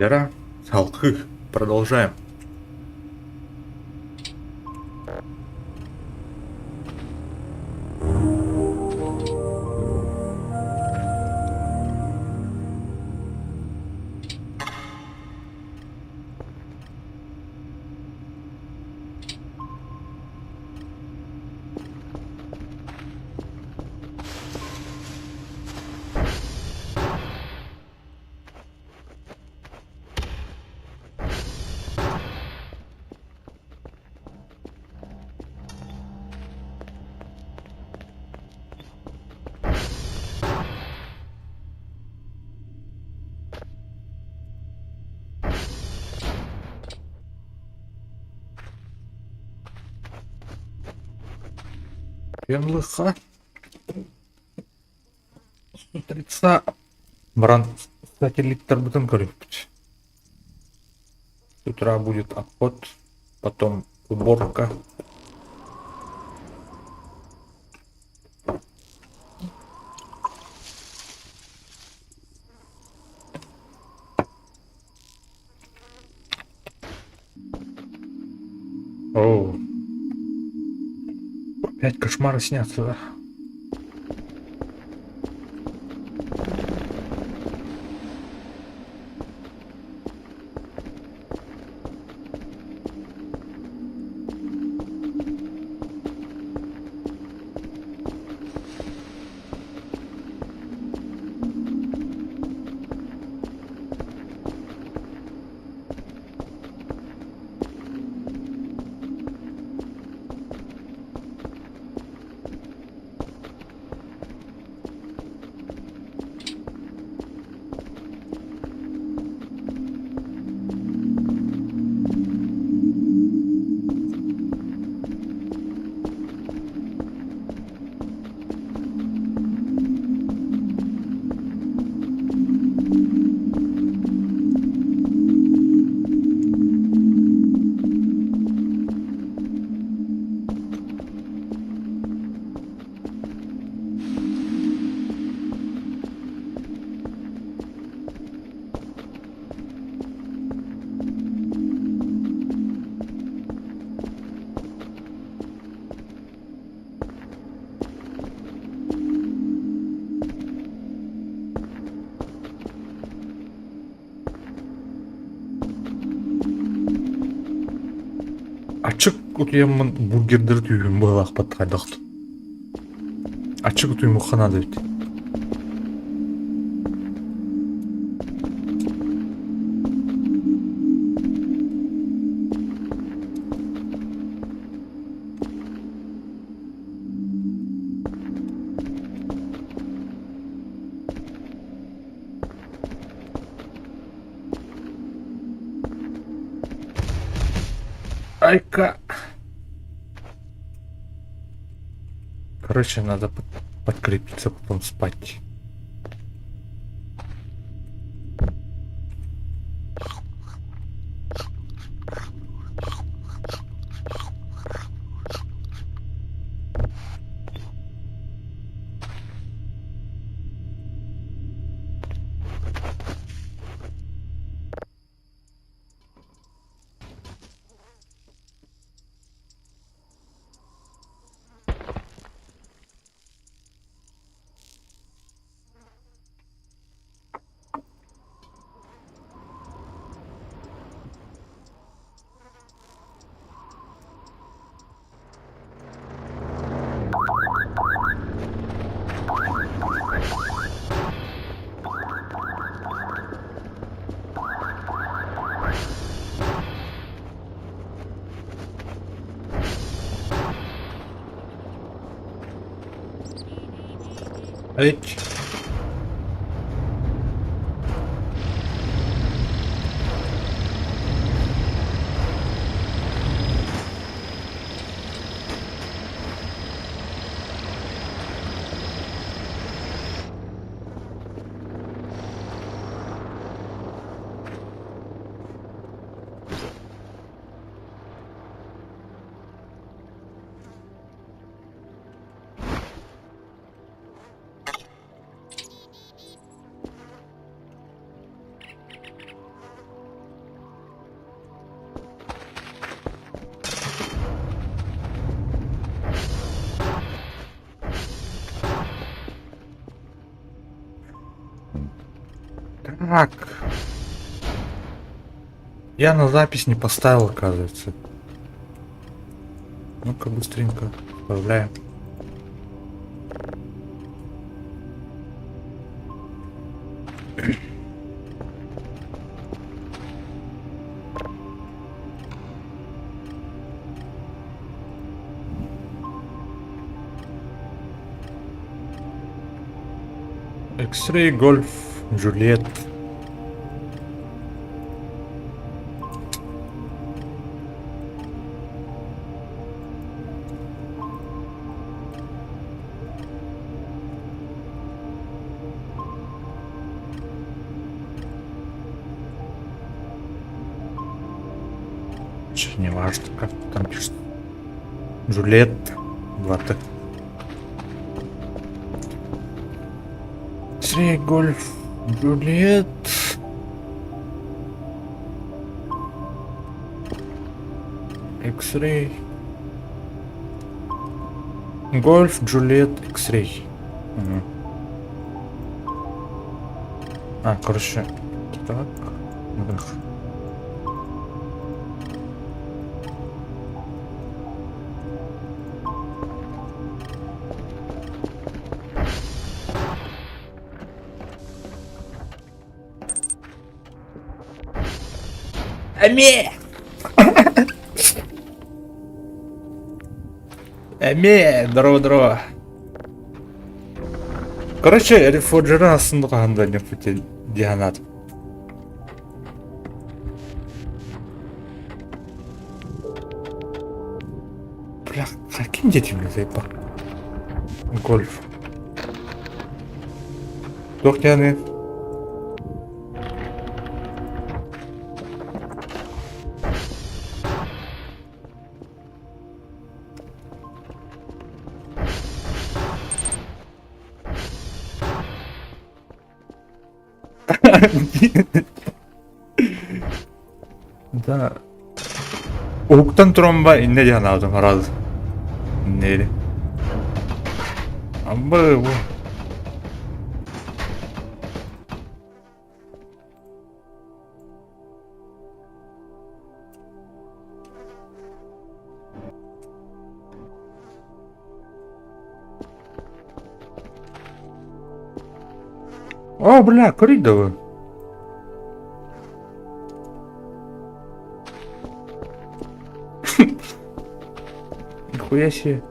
Лера, Салкы, продолжаем. Пенлыха. Смотрится. Бран, кстати, литр бутын көріппіч. С утра будет обход, потом уборка. Оу. Опять кошмары снятся, да? Açık utuyamın бургердер түйін бойлақ батқайдақты. Açık utuyын мұқанады бейті. Айка. Короче, надо подкрепиться, потом спать. Эч. Как? Я на запись не поставил, оказывается. Ну-ка быстренько вставляем. X-Ray Golf Juliet. Че, не важно, как там пишет. Джульет 2Т. X-Ray Golf Juliet. X-Ray Golf Juliet X-Ray. Угу. А, короче, так. Вдох. Аме! Аме! Здорово. Короче, рефуджера сындырганда нефтель дианат. Бля, каким детям не заебал? Гольф. Дохняны. Да. Уктан тромба инне диан алдым раз. Нели. Амбы. О, бля, коридор. Нихуя себе.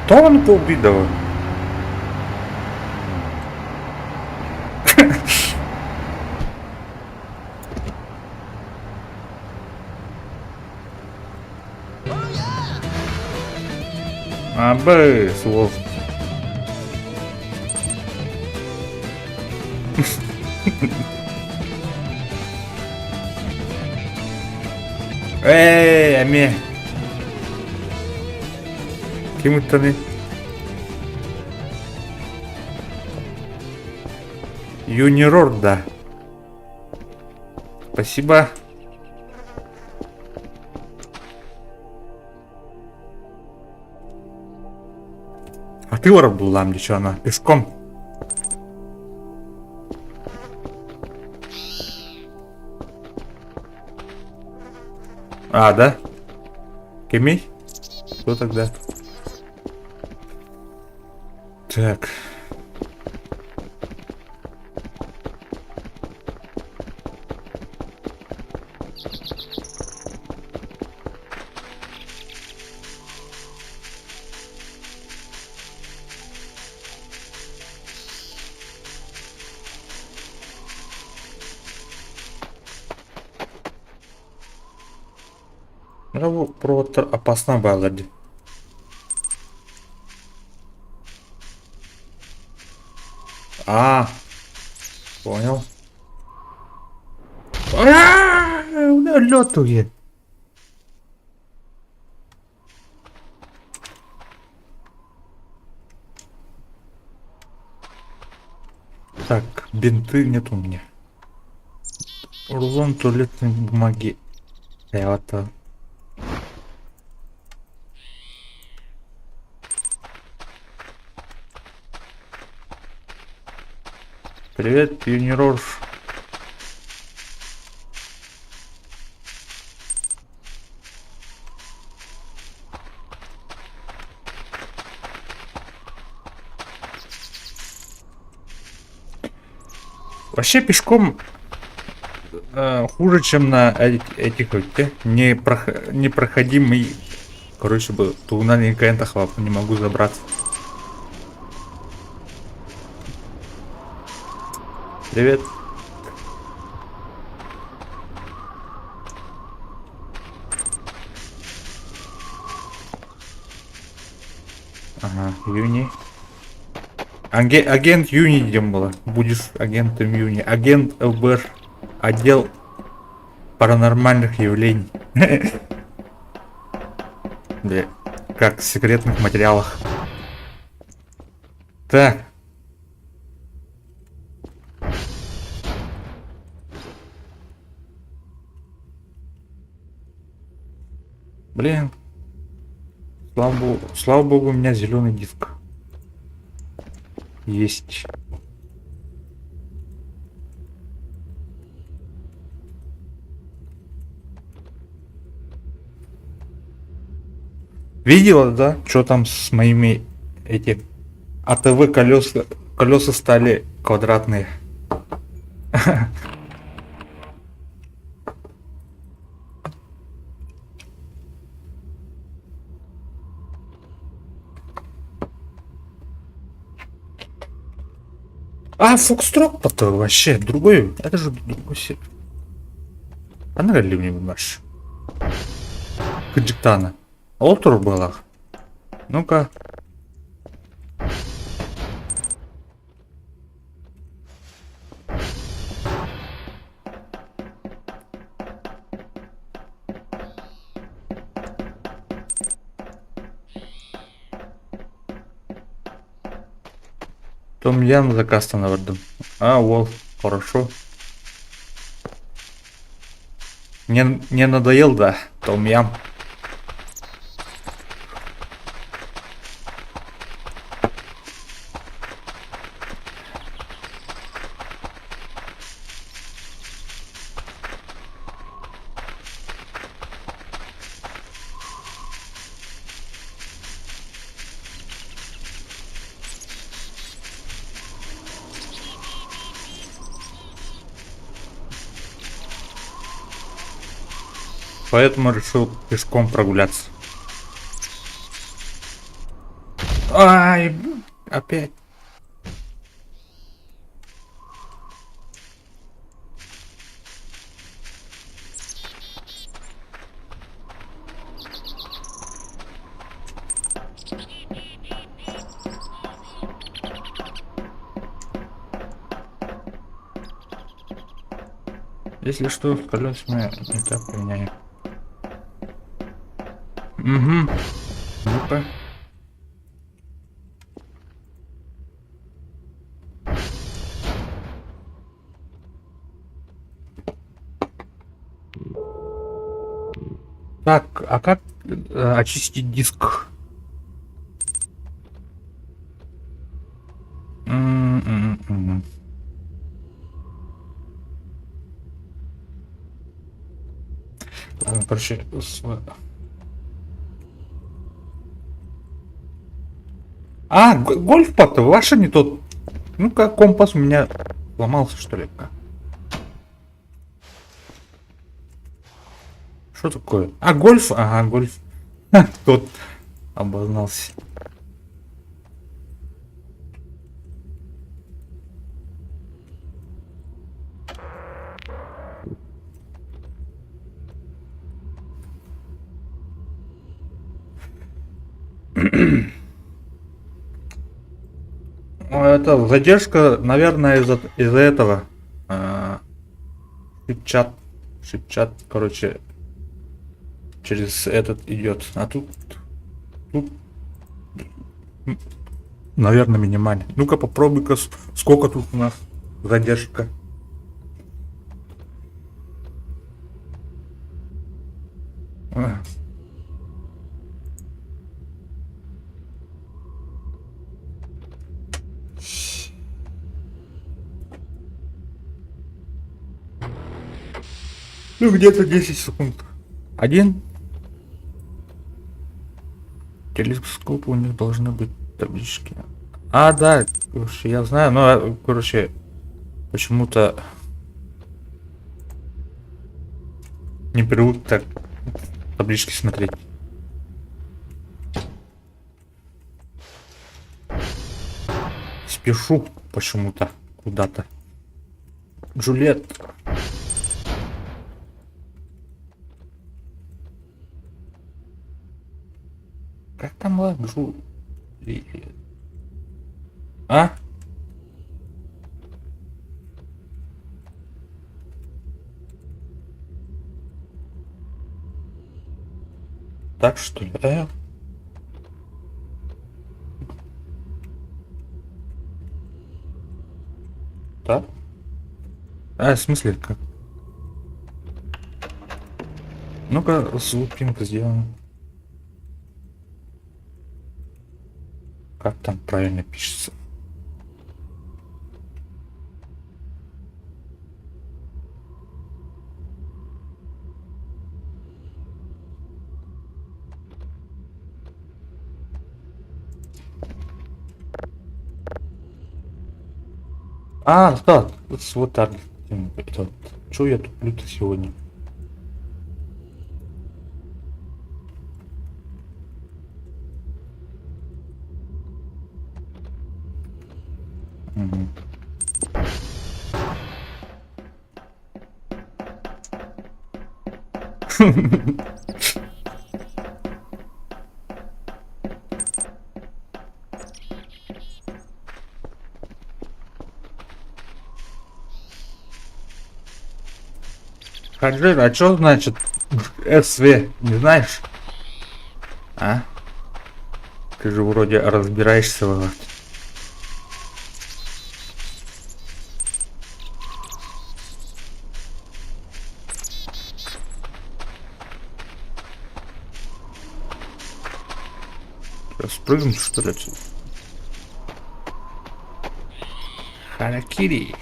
Тонко убидово. Абы, слов. Эй, аме. Кем это не? Юнирорда. Спасибо. А ты вор был там, где она? Пешком. А, да? Кемей? Кто тогда? Так. Ну, провод опасно баллади. А, понял. Летует. Так, бинты нет у меня. Рулон туалетной бумаги. Это Привет, пионерор. Вообще пешком хуже, чем на этих непроходимый. Короче, был туннельный кентах не могу забраться. Привет. Ага, Юни. Агент Юни идем было. Будешь агентом Юни. Агент ЛБР. Отдел паранормальных явлений. Да, как в секретных материалах. Так. Блин. Слава богу, у меня зеленый диск. Есть. Видела, да? Что там с моими эти АТВ колеса стали квадратные. А, Фокстрот-то вообще другой. Это же другой сервер. А нагадали мне наш. Каджиктана. Олтур была. Ну-ка. Том Ям заказ на варду. А, вот, хорошо. Не надоел, да, Том Ям. Поэтому решил пешком прогуляться. Ай, опять. Если что, с колесами не так поменяю. Угу. Ну-ка. Так, а как очистить диск? М-м-м-м. Ладно, короче, а, гольф-пад, ваш не тот. Ну-ка, компас у меня сломался, что ли? Что такое? А, гольф? Ага, гольф. Тот обознался. Это задержка, наверное, из-за этого. Шипчат. Шипчат, короче, через этот идет. А тут, наверное, минимальный. Ну-ка, попробуй-ка, сколько тут у нас задержка. А. Ну, где-то 10 секунд. Один. Телескоп у них должны быть таблички. А, да, короче, я знаю, но, короче, почему-то не привык так таблички смотреть. Спешу почему-то куда-то. Джульет. Как там была Джульет? А? Так что ли? Да? В смысле, как? Ну-ка, звук пинка сделаем. Как там правильно пишется? Да, вот так. Это, что я туплю-то сегодня? Мгм. Хаджир, а что значит СВ? Не знаешь? А? Ты же вроде разбираешься в этом. Спрыгнуть, что ли, отсюда? Харакири.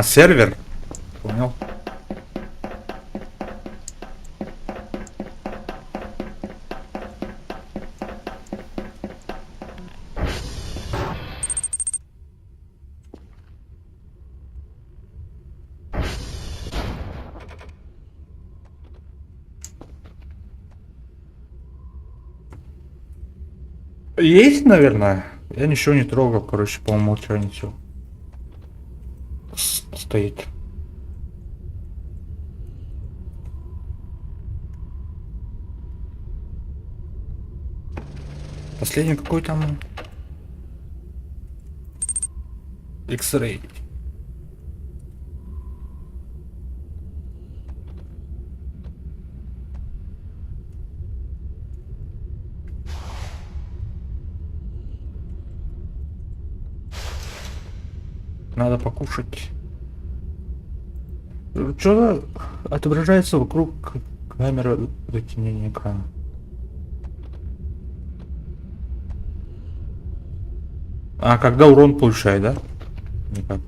Сервер? Понял. Есть, наверное. Я ничего не трогал, короче, по умолчанию все стоит. Последний какой там? X-Ray. Надо покушать. Что отображается вокруг камеры затемнения экрана? Когда урон получает, да? Никак.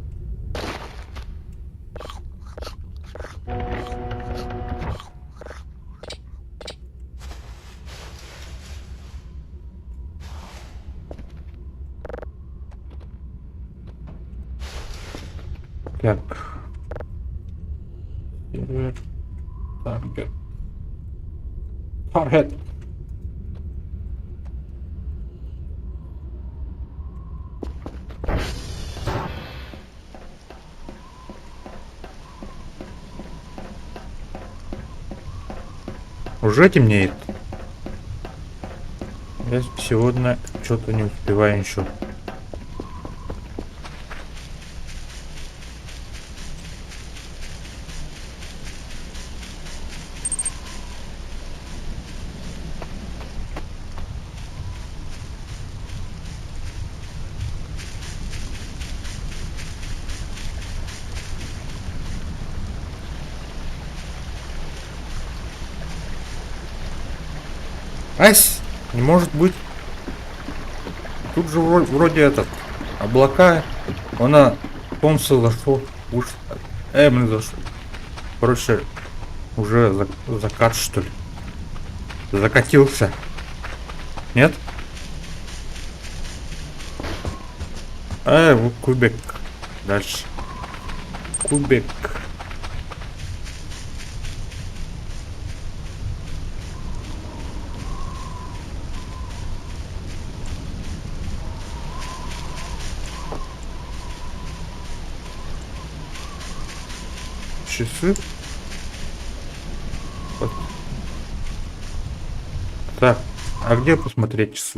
Так. Сервер. Таргет. Таргет. Уже темнеет. Я сегодня что-то не успеваю еще. Ась, не может быть. Тут же вроде этот облака. Она солнце зашло. Уж. Блин, зашло. Короче, уже закат, что ли. Закатился. Нет? Вот кубик. Дальше. Кубик. Часы. Вот. Так, а где посмотреть часы?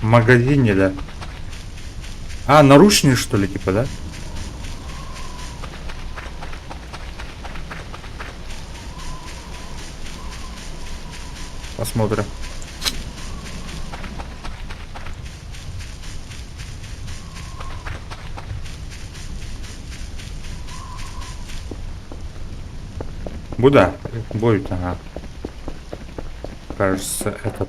В магазине, да? А, наручные, что ли, типа, да? Посмотрим. Куда? Будет, ага. Кажется, этот...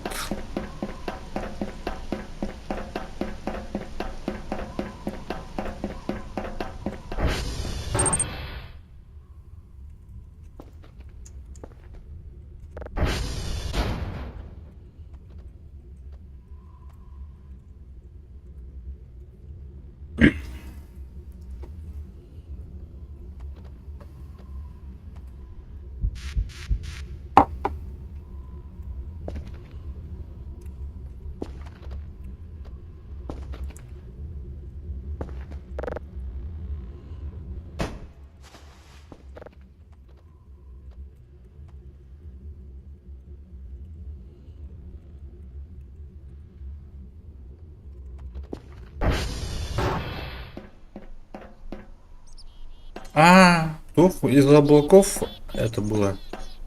То из-за облаков это было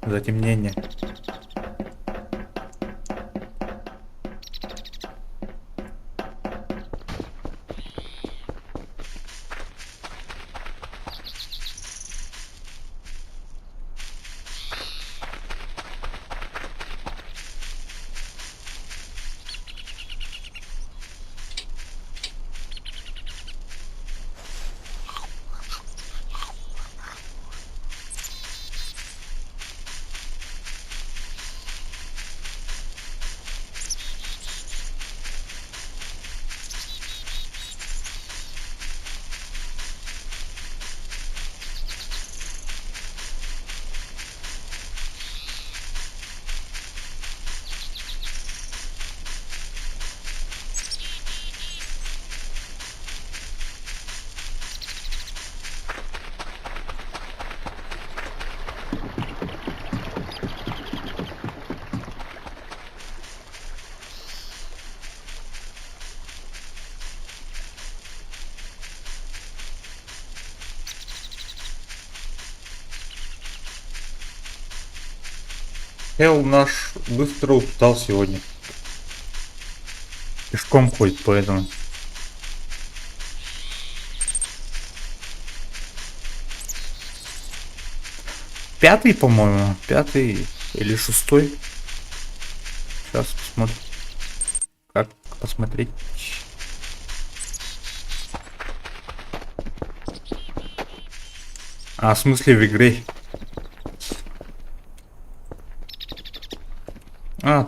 затемнение. Хелл наш быстро устал сегодня. Пешком ходит, поэтому. Пятый, по-моему. Пятый или шестой. Сейчас посмотрим. Как посмотреть? В смысле в игре?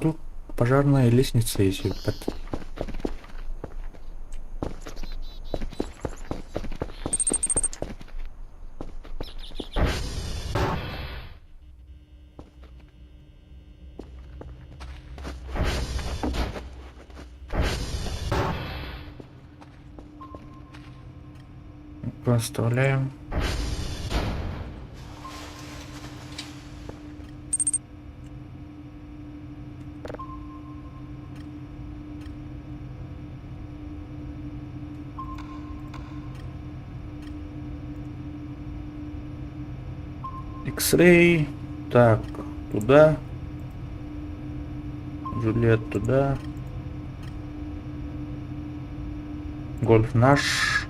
Тут пожарная лестница есть. Поставляем. X-Ray. Так, туда. Джульет туда. Гольф наш.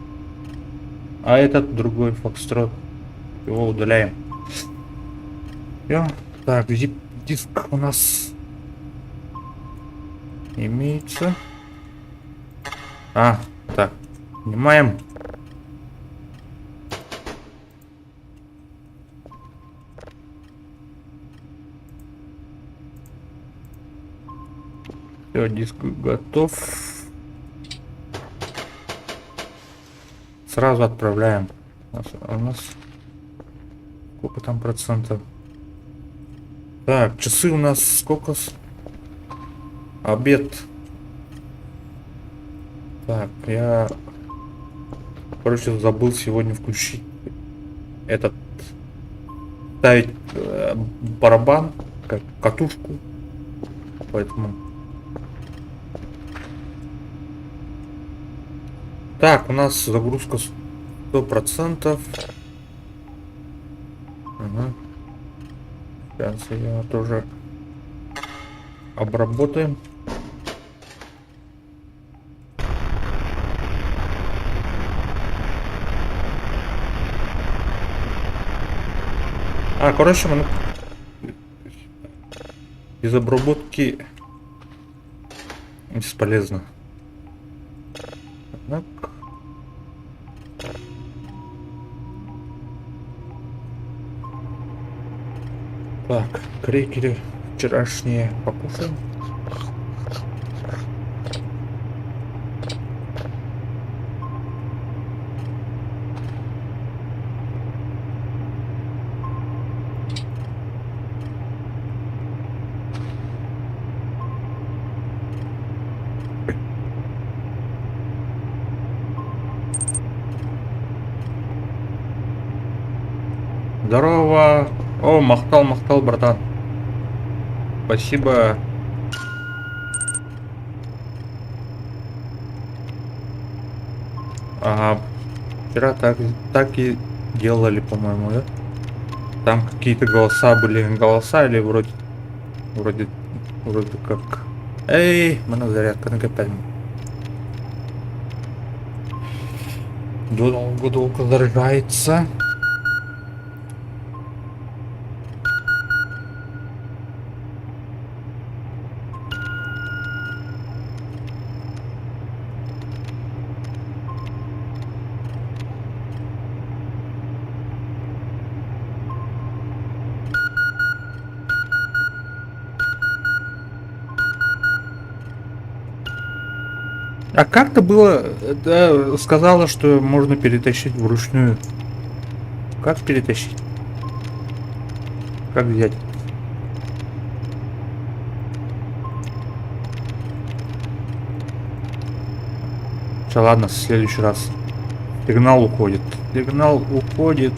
А этот другой Фокстрот. Его удаляем. Всё. Так, зип-диск у нас имеется. А, так, снимаем. Все, диск готов. Сразу отправляем. У нас сколько там процентов? Так, часы у нас сколько? Обед. Так, я, короче, забыл сегодня включить этот, ставить барабан, как катушку, поэтому. Так, у нас загрузка 100%. Угу. Сейчас я тоже обработаем. Короче, мы из обработки бесполезно. Так. Так, крекеры вчерашние покушаем. Здорово. О, махтал, братан. Спасибо. Ага. Вчера так и делали, по-моему, да? Там какие-то голоса были. Голоса или вроде как. Эй, mana зарядка накопаем. Долго заряжается. А как-то было, да, сказала, что можно перетащить вручную. Как перетащить? Как взять? Все, ладно, в следующий раз. Сигнал уходит. Сигнал уходит.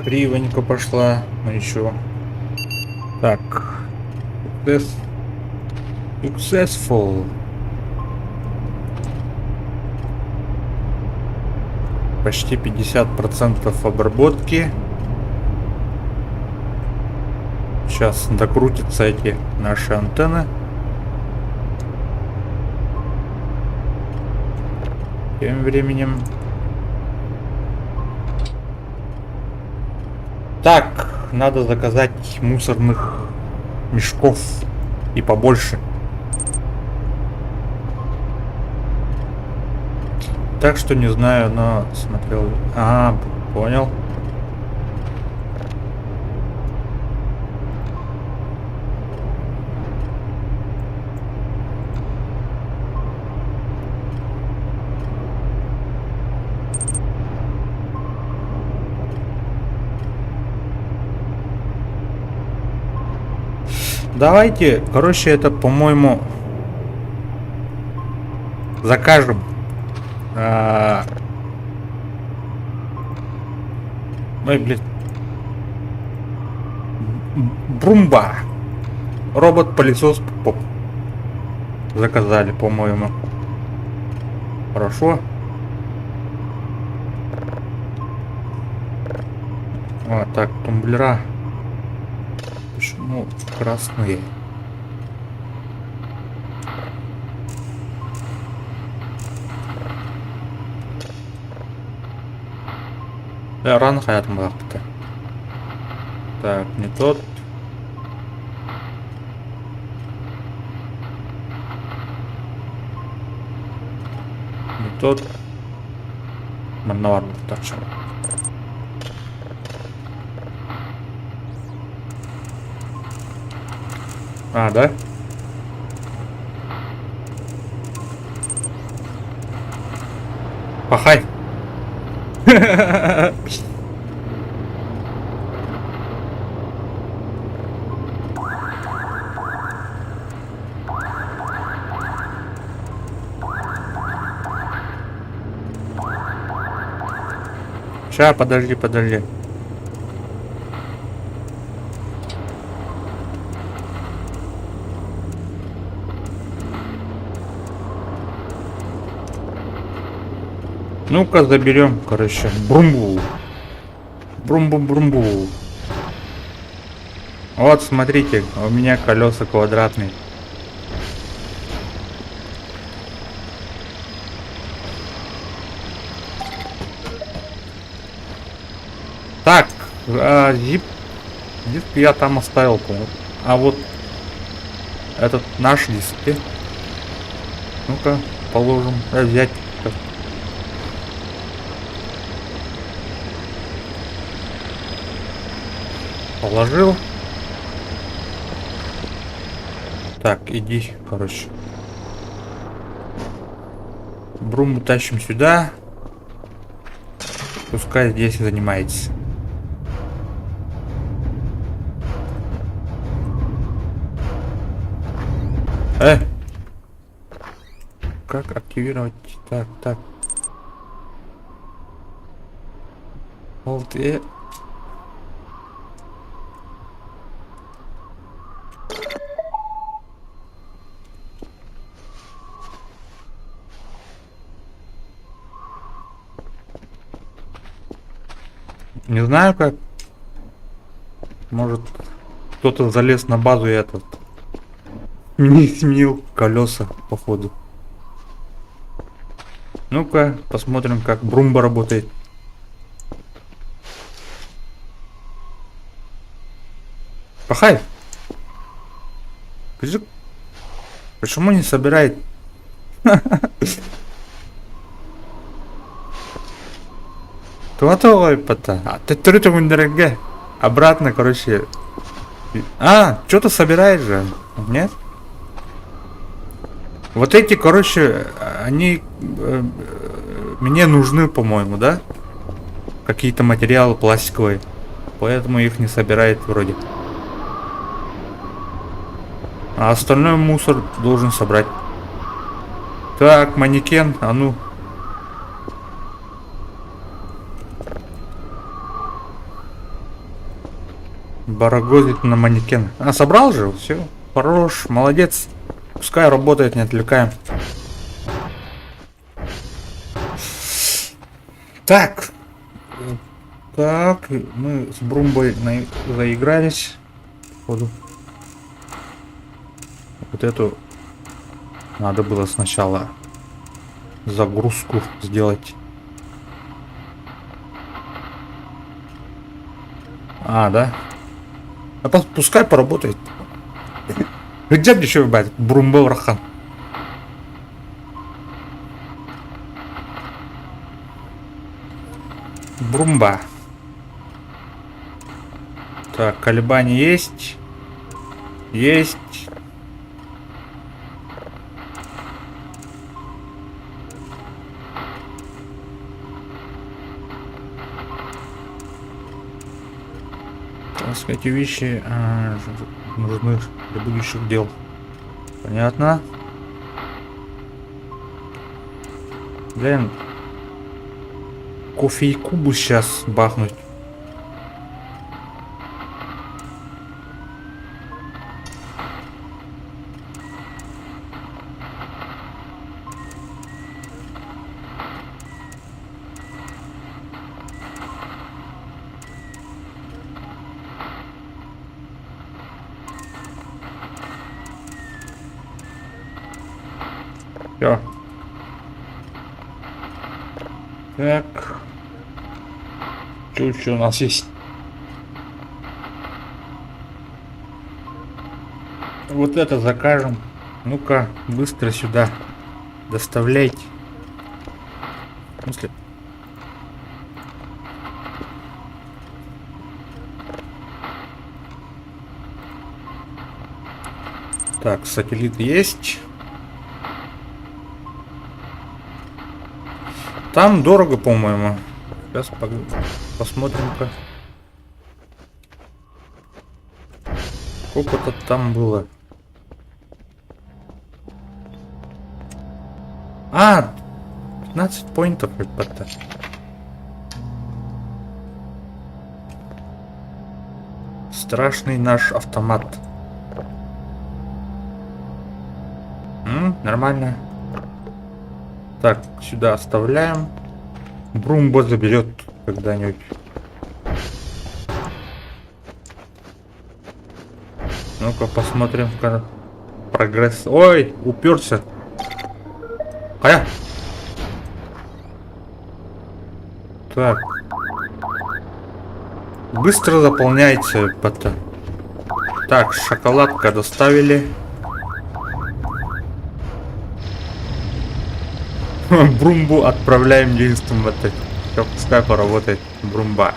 Кривонько пошла, но ничего. Так. Successful. Почти 50% обработки. Сейчас докрутятся эти наши антенны. Тем временем. Так, надо заказать мусорных мешков и побольше. Так что не знаю, но смотрел. Понял. Давайте, короче, это, по-моему, закажем. Ой, блин. Брумба. Робот-пылесос заказали, по-моему. Хорошо. Так, тумблера. Почему красные? Да, рано хаятым вакытта. Так, не тот. Не тот. Мановар так что. А, да? Пахай. Ща, подожди, подожди. Ну-ка заберем, короче. Брумбу. Брумбу-брумбу. Вот, смотрите, у меня колеса квадратные. Так, диск я там оставил, по-моему. А вот этот наш диск. Ну-ка, положим. Взять. Положил. Так, иди, короче. Бруму тащим сюда. Пускай здесь занимается. Как активировать? Так, так. Alt-E. Не знаю как. Может, кто-то залез на базу и этот не сменил колеса, походу. Ну-ка, посмотрим, как Брумба работает. Пахай! Почему не собирает? Твой пота. А ты трудовый дорогая. Обратно, короче. А, что-то собираешь же? Нет? Вот эти, короче, они мне нужны, по-моему, да? Какие-то материалы пластиковые. Поэтому их не собирает вроде. А остальной мусор должен собрать. Так, манекен, а ну. Барагозит на манекен. А, собрал же? Все. Хорош, молодец. Пускай работает, не отвлекаем. Так. Так, мы с Брумбой заигрались. Походу. Вот эту надо было сначала загрузку сделать. А, да? А пускай поработает. Где мне еще выбрать? Брумбел Рахан. Брумба. Так, колебания есть. Есть. Так сказать, эти вещи нужны для будущих дел. Понятно. Блин. Кофейку бы сейчас бахнуть. Всё. Так. Что у нас есть? Вот это закажем. Ну-ка, быстро сюда доставляйте. В смысле? Так, сателлит есть. Там дорого, по-моему. Сейчас посмотрим-ка. Сколько-то там было. А, 15 поинтов это. Страшный наш автомат. Нормально. Так, сюда оставляем. Брумбо заберет когда-нибудь. Ну-ка посмотрим прогресс. Ой, уперся. Так. Быстро заполняется это. Так, шоколадка доставили. Брумбу отправляем единственным в это. Пускай поработает Брумба.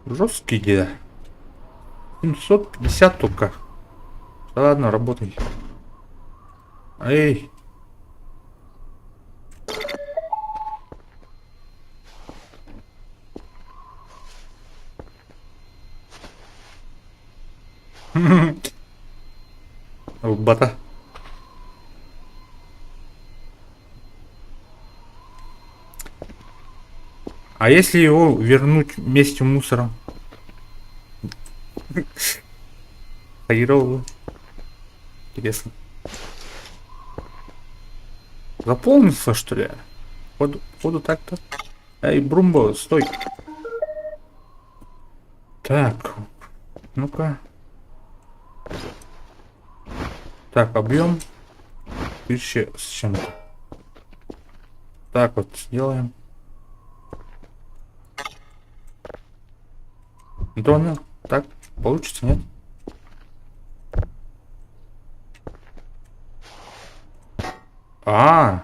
Жесткий где? 750 только. Да ладно, работай. Эй. Бата. А если его вернуть вместе мусором? Херово. Интересно. Заполнился, что ли? Походу так-то. Эй, Брумбо, стой. Так. Ну-ка. Так, объем 1000 с чем-то. Так вот сделаем. Донор. Так, получится, нет? А.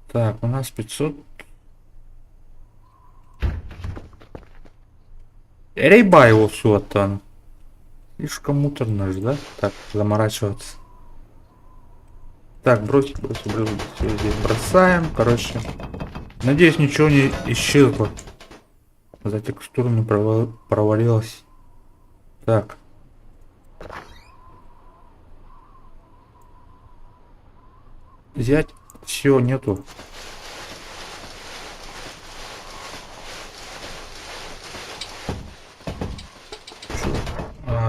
Так, у нас 500. Рейба его суатан. Слишком муторно же, да? Так, заморачиваться. Так, бросить. Все здесь бросаем. Короче. Надеюсь, ничего не исчезло. За текстурами провалилось. Так. Взять. Все, нету.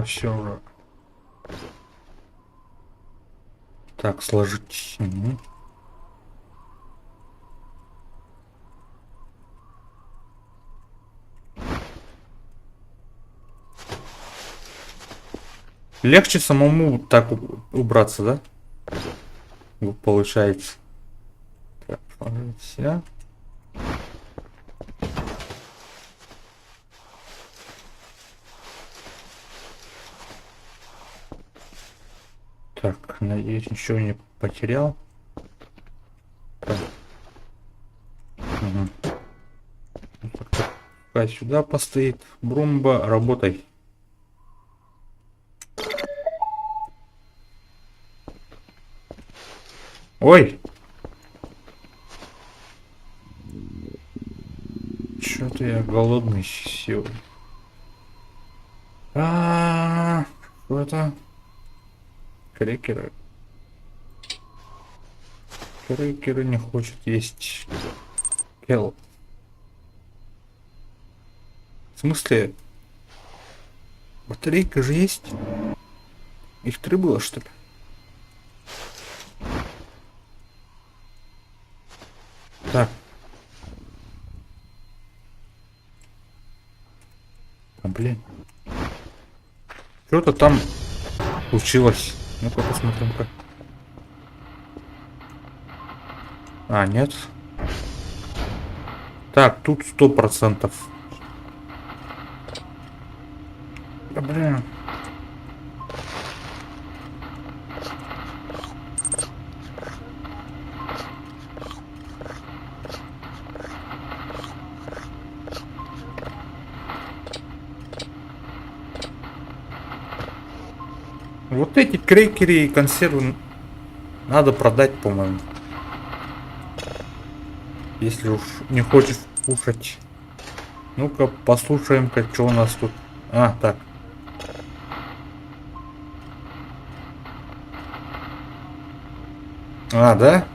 Все уже. Так, сложить. Угу. Легче самому так убраться, да? Получается. Так, сложить все. Так, надеюсь, ничего не потерял. Так. Угу. Пускай сюда постоит. Брумба, работай. Ой! Что-то я голодный сегодня. Что это? Крекеры. Крекеры не хочет есть. Кел. В смысле? Батарейка же есть? Их 3 было, что ли? Так. А, блин. Что-то там случилось. Ну-ка посмотрим-ка. А, нет. Так, тут 100%. Да, блин. Вот эти крекеры и консервы надо продать, по-моему. Если уж не хочешь кушать. Ну-ка, послушаем-ка, что у нас тут. А, так. А, да?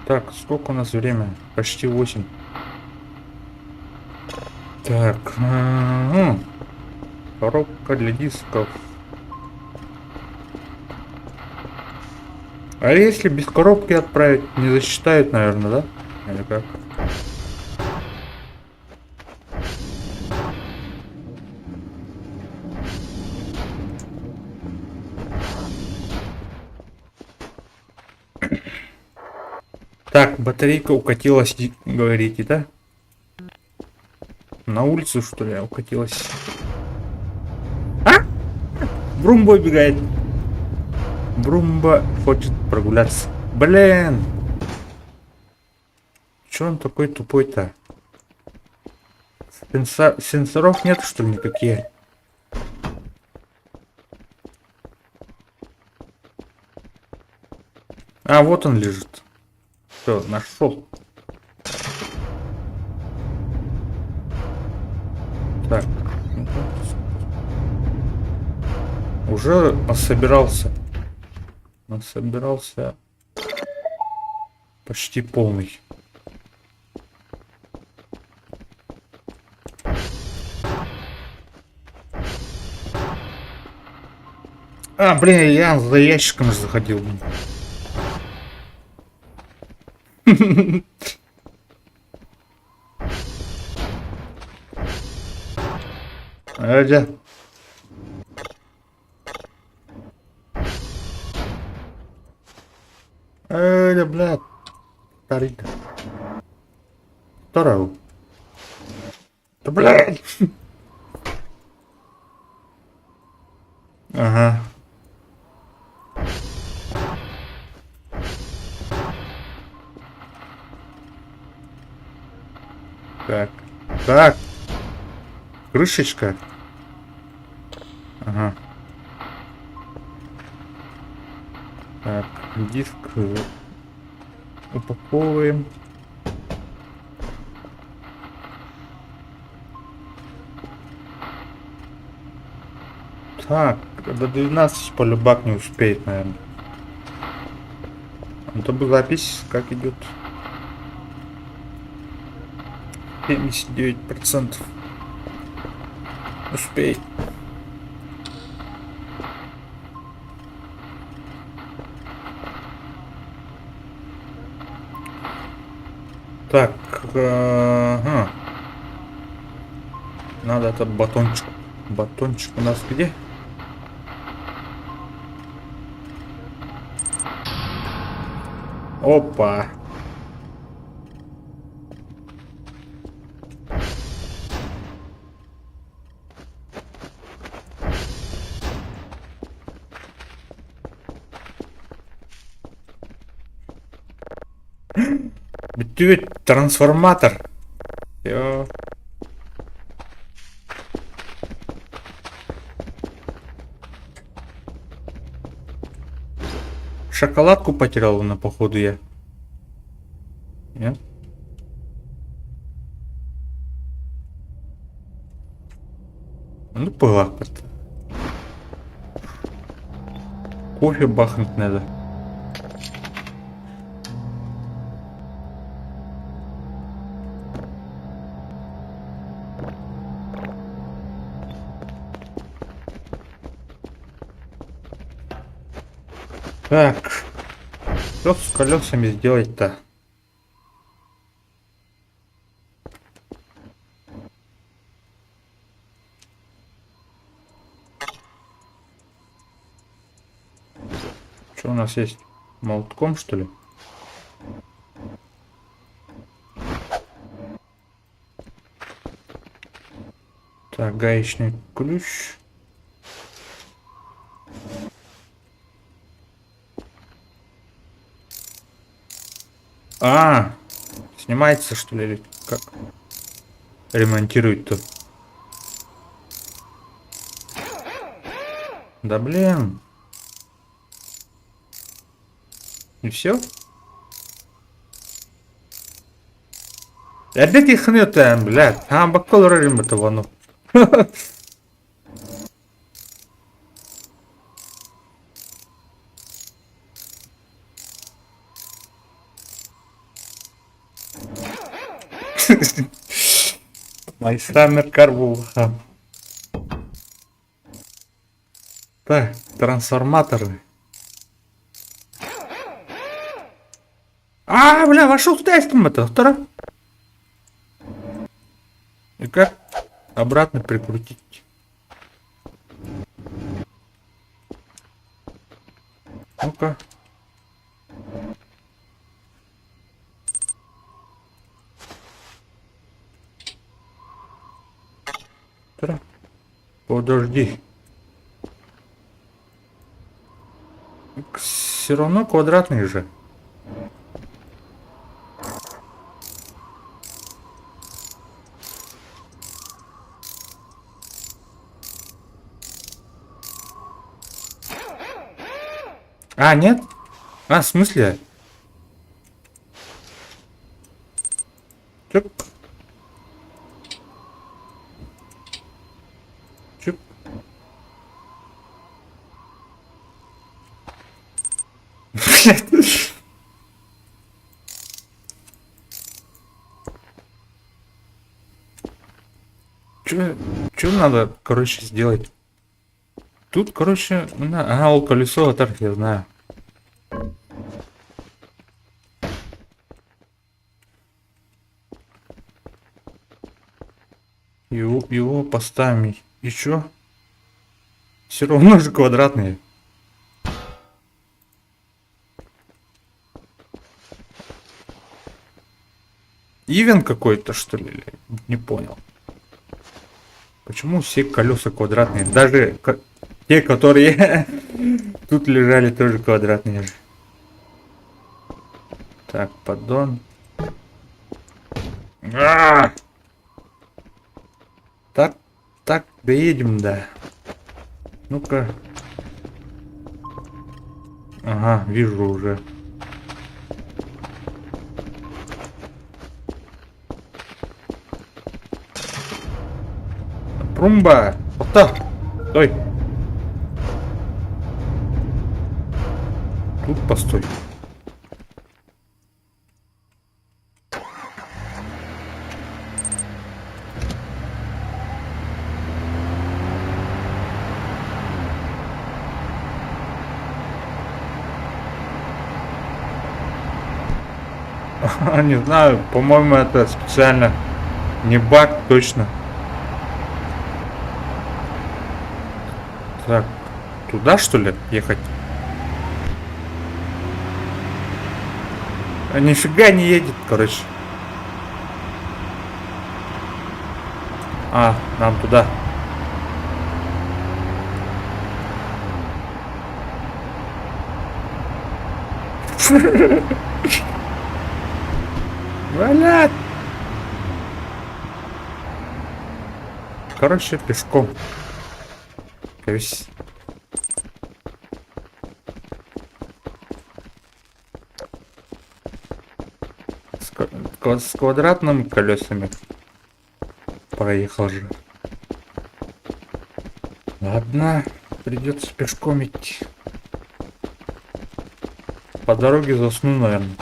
Так, сколько у нас время? Почти 8. Так, коробка для дисков. А если без коробки отправить, не засчитают, наверное, да? Или как? Так, батарейка укатилась, говорите, да? На улицу, что ли, укатилась? А? Брумба убегает. Брумба хочет прогуляться. Блин! Че он такой тупой-то? Сенсоров нет, что ли, никакие? А, вот он лежит. Все, нашел. Так. Уже насобирался. Насобирался почти полный. А, блин, я за ящиком же заходил. Дядя. Да, блядь. Старик. Второй. Да, блядь. Ага. Так. Так. Крышечка. Ага. Так, диск упаковываем. Так, до 12 полюбак не успеет, наверное. Ну, то бы запись как идет. 79%. Успеет. Так, ага. Надо этот батончик. Батончик у нас где? Опа. Ведь трансформатор. Всё. Шоколадку потерял на походу я. Нет? Ну, плакать. Кофе бахнуть надо. Так, что с колесами сделать-то? Что у нас есть? Молотком, что ли? Так, гаечный ключ. А, снимается, что ли, или как? Ремонтирует-то. Да блин. И все? Опять их нет, блядь. А, бакал рарим-то вану. Майсамер Карбуха. Так, трансформаторы. А, бля, вошел в тестом это. Второй. И как обратно прикрутить? Ну-ка. Подожди. Все равно квадратный же. А, нет? А, в смысле? Чук. Чук. Чё надо, короче, сделать? Тут, короче, ага, колесо, так я знаю. Его поставим. И чё? Все равно же квадратные. Ивен какой-то, что ли? Не понял. Почему все колеса квадратные? Даже те, которые тут лежали, тоже квадратные же. Так, поддон. Так, доедем, да. Ну-ка. Ага, вижу уже. Прумба! Вот так! Стой! Тут постой. Не знаю, по-моему, это специально. Не баг, точно. Так, туда что ли ехать? А нифига не едет, короче. А, нам туда. Блядь. Короче, пешком. То есть... С квадратными колесами проехал же. Ладно, придется пешком идти. По дороге засну, наверное.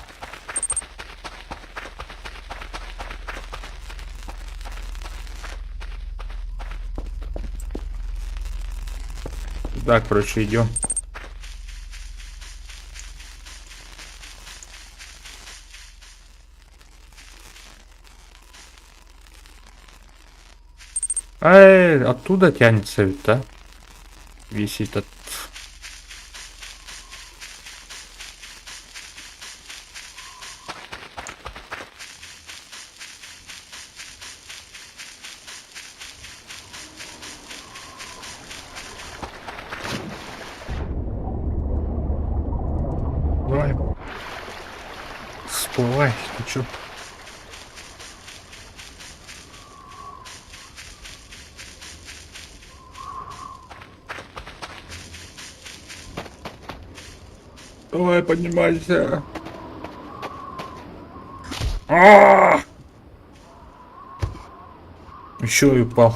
Да, короче, идем. Оттуда тянется ведь, да? Висит от... Давай. Всплывай, ты чё? Давай, поднимайся. Еще и упал.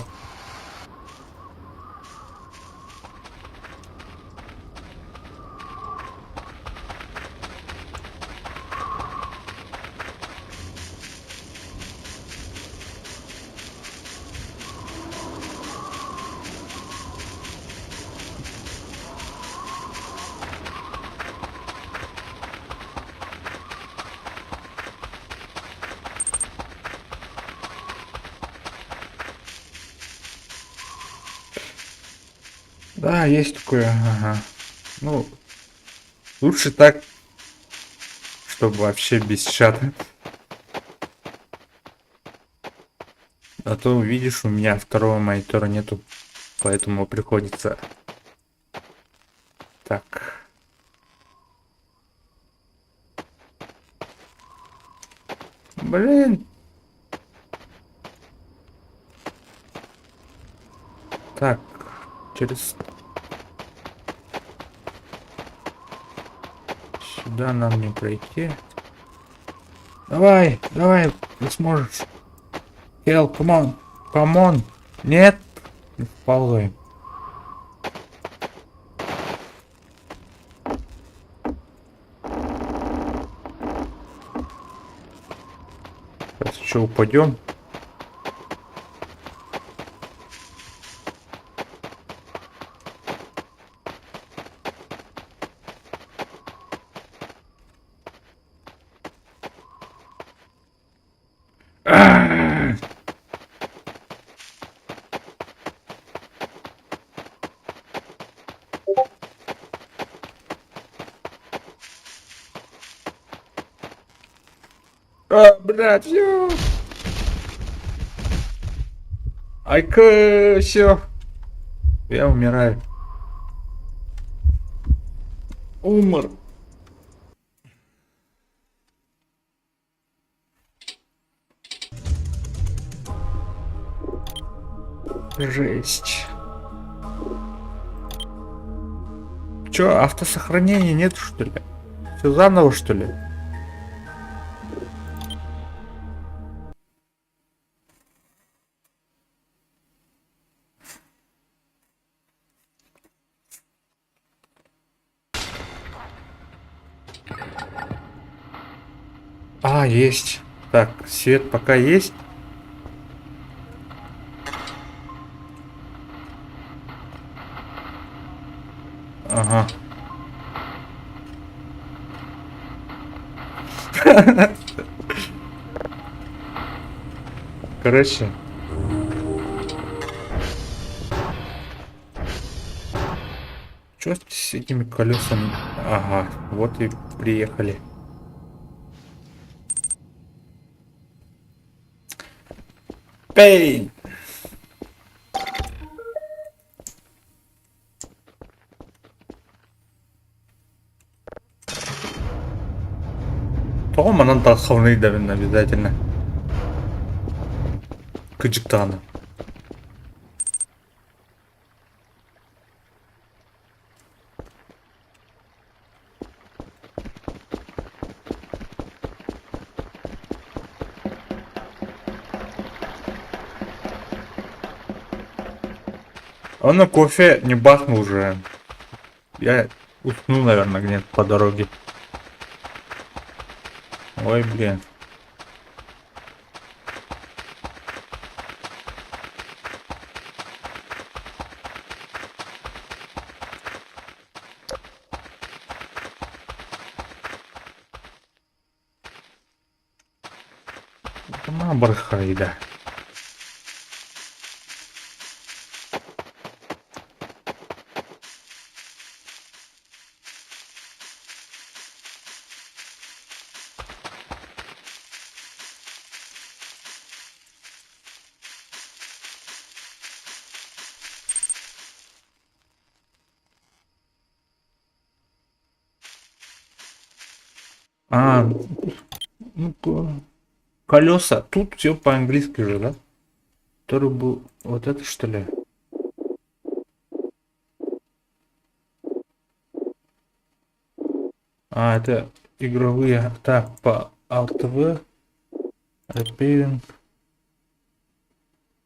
Да, есть такое, ага. Ну, лучше так, чтобы вообще без чата. А то, видишь, у меня второго монитора нету, поэтому приходится так. Блин. Так, через... Сюда нам не пройти. Давай, давай, ты сможешь. Хел, come on. Нет, не вползаем. Сейчас еще упадем. Блядь, все. Айка, все. Я умираю. Умер. Жесть. Чё, автосохранения нет, что ли? Все заново, что ли? А, есть. Так, свет пока есть. Ага. Короче. Чё с этими колесами? Ага, вот и приехали. Пейн! Тома надо хавны довольно обязательно. Каджитана. Он на кофе не бахнул уже. Я уснул, наверное, где-то по дороге. Ой, блин. Бархайда. А, ну, колеса. Тут все по-английски же, да? Который был... Вот это что ли? А, это игровые. Так, по АТВ. Repairing.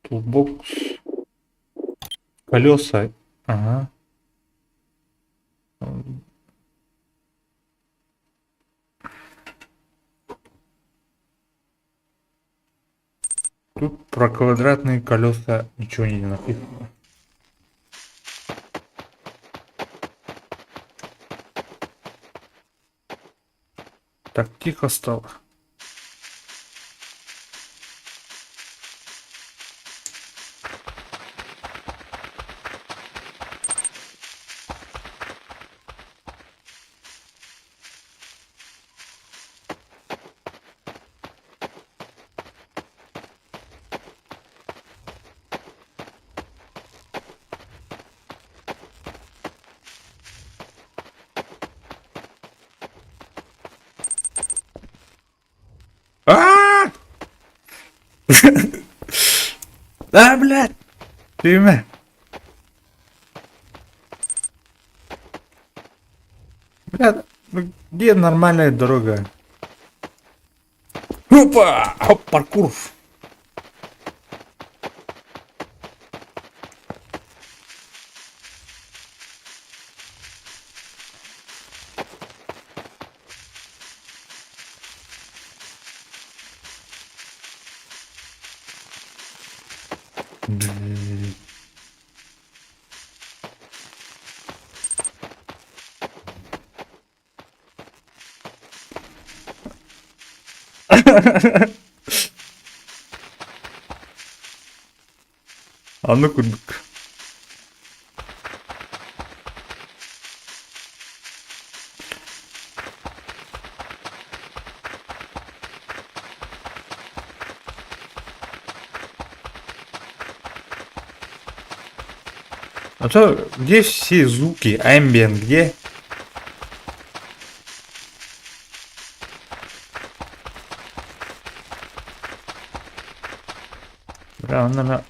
Toolbox. Колеса. Ага. Тут про квадратные колеса ничего не написано. Так тихо стало. А! Да, блядь! Ты. Блядь, ну где нормальная дорога? Опа! Оп, паркур! А ну-ка. А то где все звуки? Ambient где? Да, он, наверное...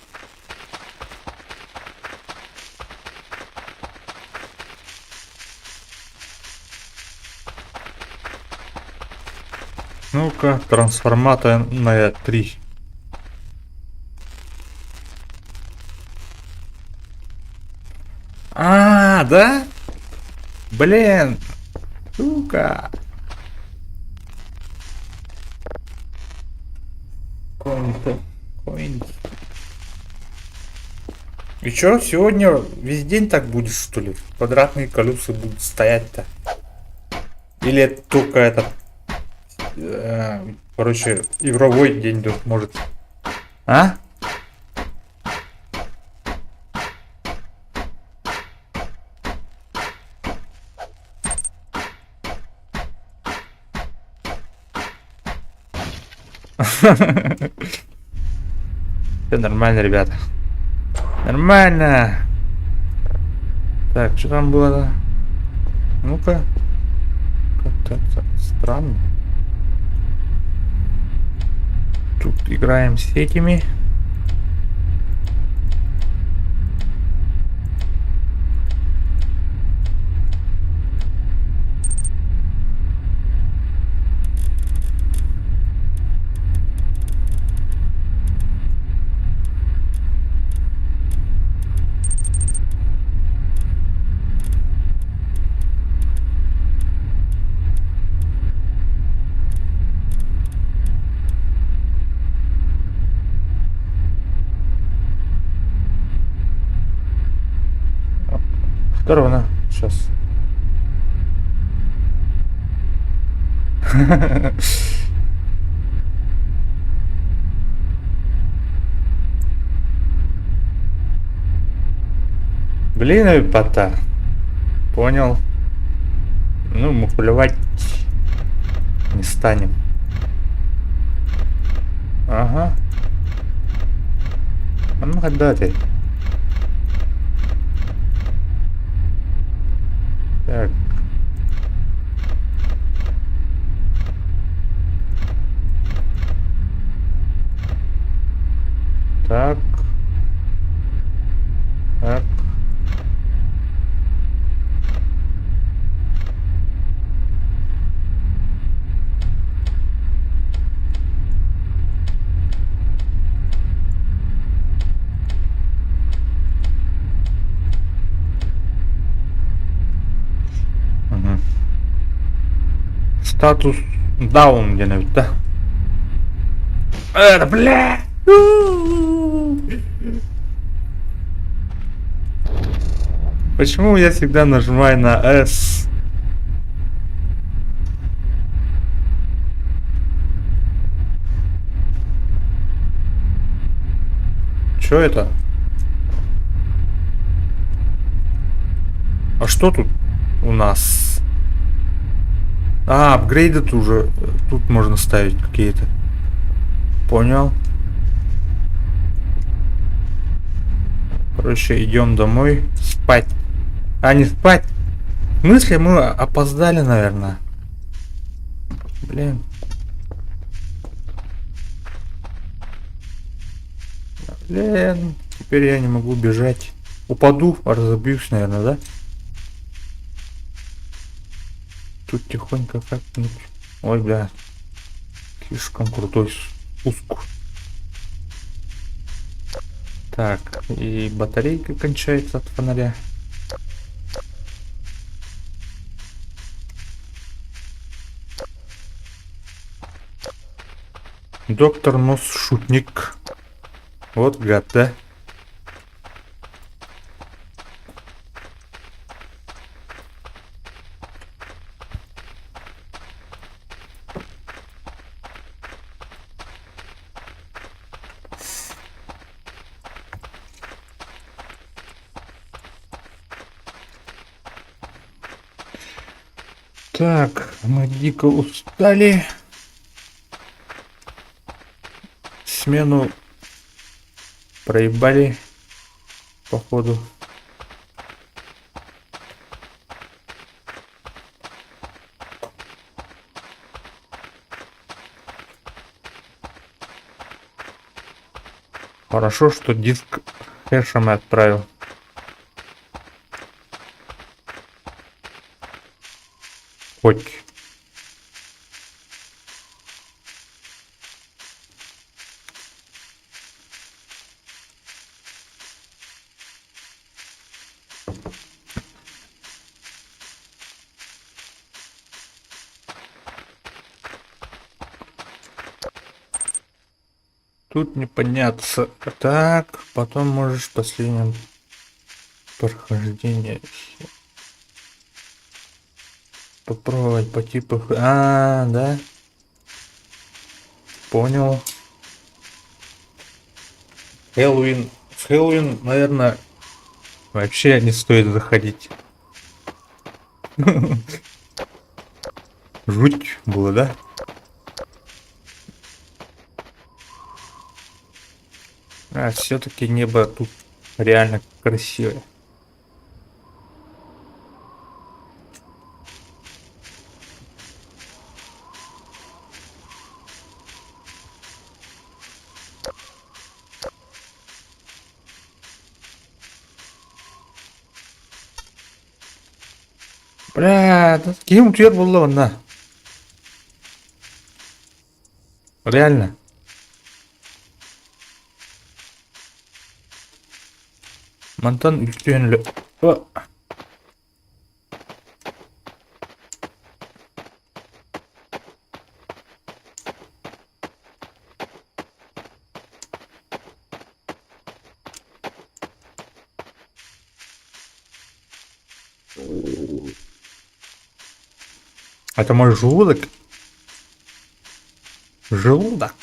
Ну-ка, трансформаторная 3. А, да? Блин. Сука. Coins. И чё, сегодня весь день так будет, что ли? Квадратные колеса будут стоять-то? Или это только этот... короче, игровой день тут может... А? Все нормально, ребята. Нормально. Так, что там было? Ну-ка. Как-то странно. Тут играем с этими. Здорово, сейчас. Блин, пота. Понял. Ну, мы плевать не станем. Ага. А ну да ты. Так. Так. Так. Угу. Статус даун где-нибудь, да? Бля! Почему я всегда нажимаю на S? Чё это? А что тут у нас? А, апгрейды тут уже. Тут можно ставить какие-то. Понял. Короче, идем домой. Спать. А, не спать. В смысле, мы опоздали, наверное. Блин. Блин. Теперь я не могу бежать. Упаду, разобьюсь, наверное, да? Тут тихонько как-нибудь. Ой, бля. Слишком крутой спуск. Так, и батарейка кончается от фонаря. Доктор Нос шутник. Вот гад, да? Так, мы дико устали. Смену проебали, походу. Хорошо, что диск хэшем отправил. Хоть. Тут не подняться. Так, потом можешь в последнем прохождении попробовать по типу. А, да? Понял. Хэллоуин. С Хэллоуин, наверное, вообще не стоит заходить. Жуть было, да? А, все-таки небо тут реально красивое. Бля, кем утер было на? Реально. Мантан үлкен. О. Это мой желудок? Желудок.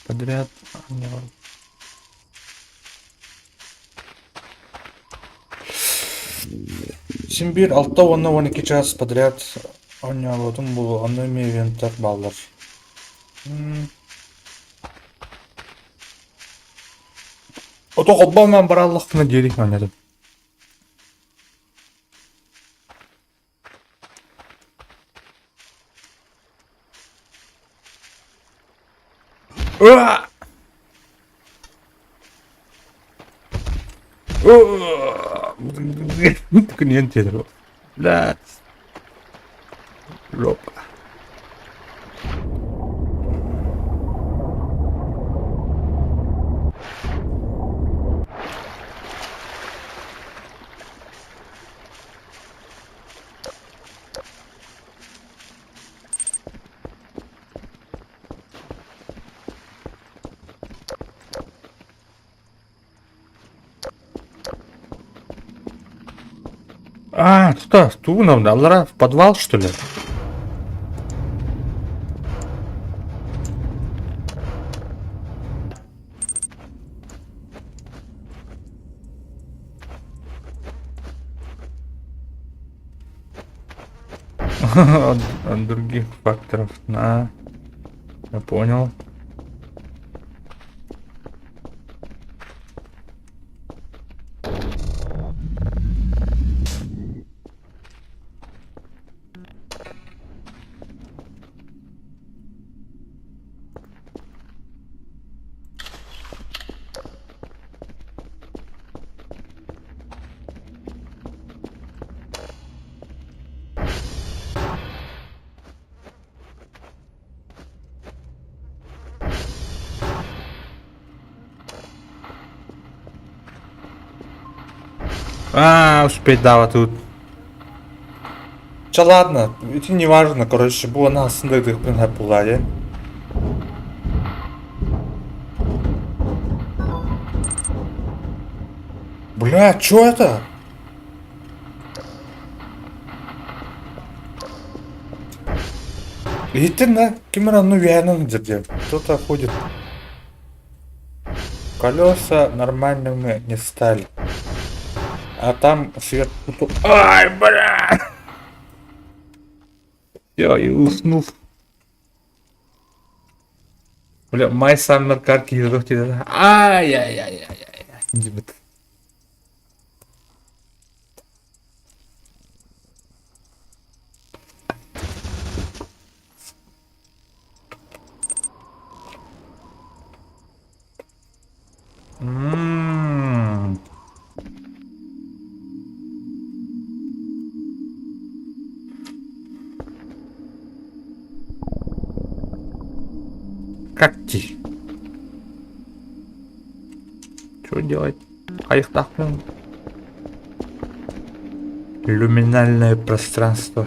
Подряд. Симбир 6-12 час подряд ойнободум. Бул анime ивенттер балдар. Ото колбалман бараллыкны дерек ойнодум. Niente, bro. That's ropa. А, тут нам дала в подвал, что ли? От других факторов. Я понял. Успеть, да, вот тут. Че, ладно, это не важно, короче, было нас сындырдык принцип була, Бля, чё это? Иди на Кимерану Вяну, где кто-то ходит. Колеса нормальными не стали. А там свет... Ай, бля! Я и уснул. Бля, my summer car keys. Ай-яй-яй-яй-яй. Как ти? Что делать? А их так? Люминальное пространство.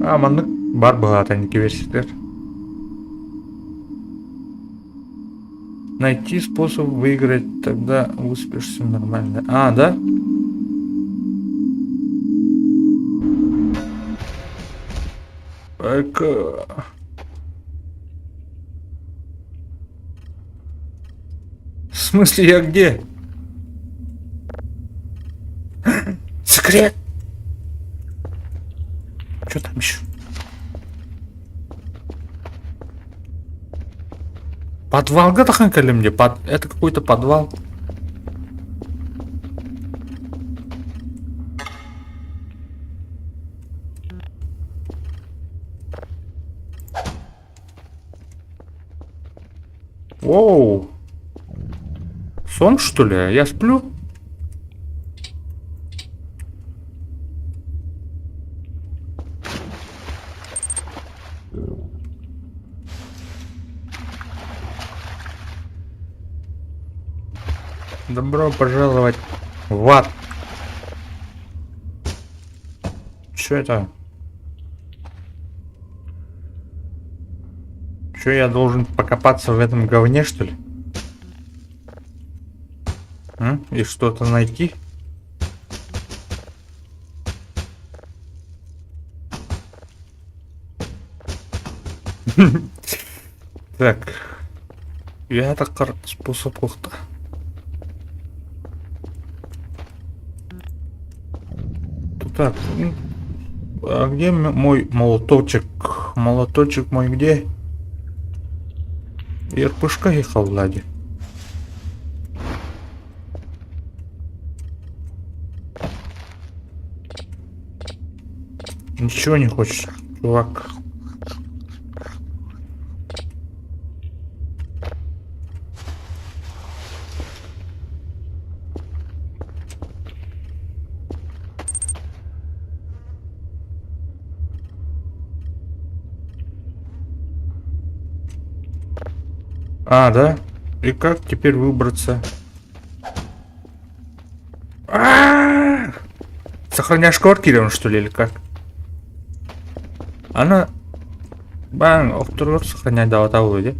Амандык бар быгат версиялер. Найти способ выиграть, тогда успешься нормально. А, да? В смысле, я где? Секрет! Что там еще? Подвал, гадаханкали мне. Это какой-то подвал. Воу. Сон, что ли? Я сплю? Добро пожаловать в ад. Чё это? Чё, я должен покопаться в этом говне, что ли? И что-то найти? Так. Я так способ ухта. Так. А где мой молоточек? Молоточек мой где? РПшка ехал, Влади. Ничего не хочешь, чувак. А, да? И как теперь выбраться? Сохраняешь квартиру, что ли, или как? Она... Бан, авторлар сохранять да атау де.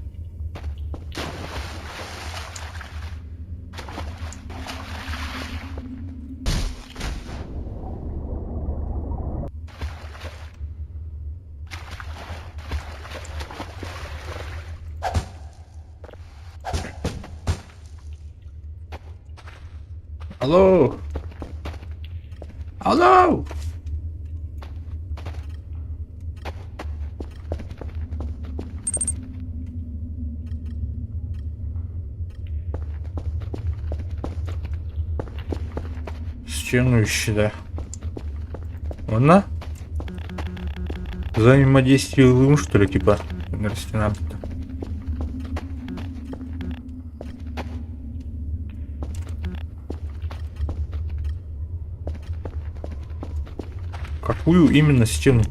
Алло! Алло! Стену ищи, да. Она? Взаимодействие, что ли, типа? Стена. Какую именно стену?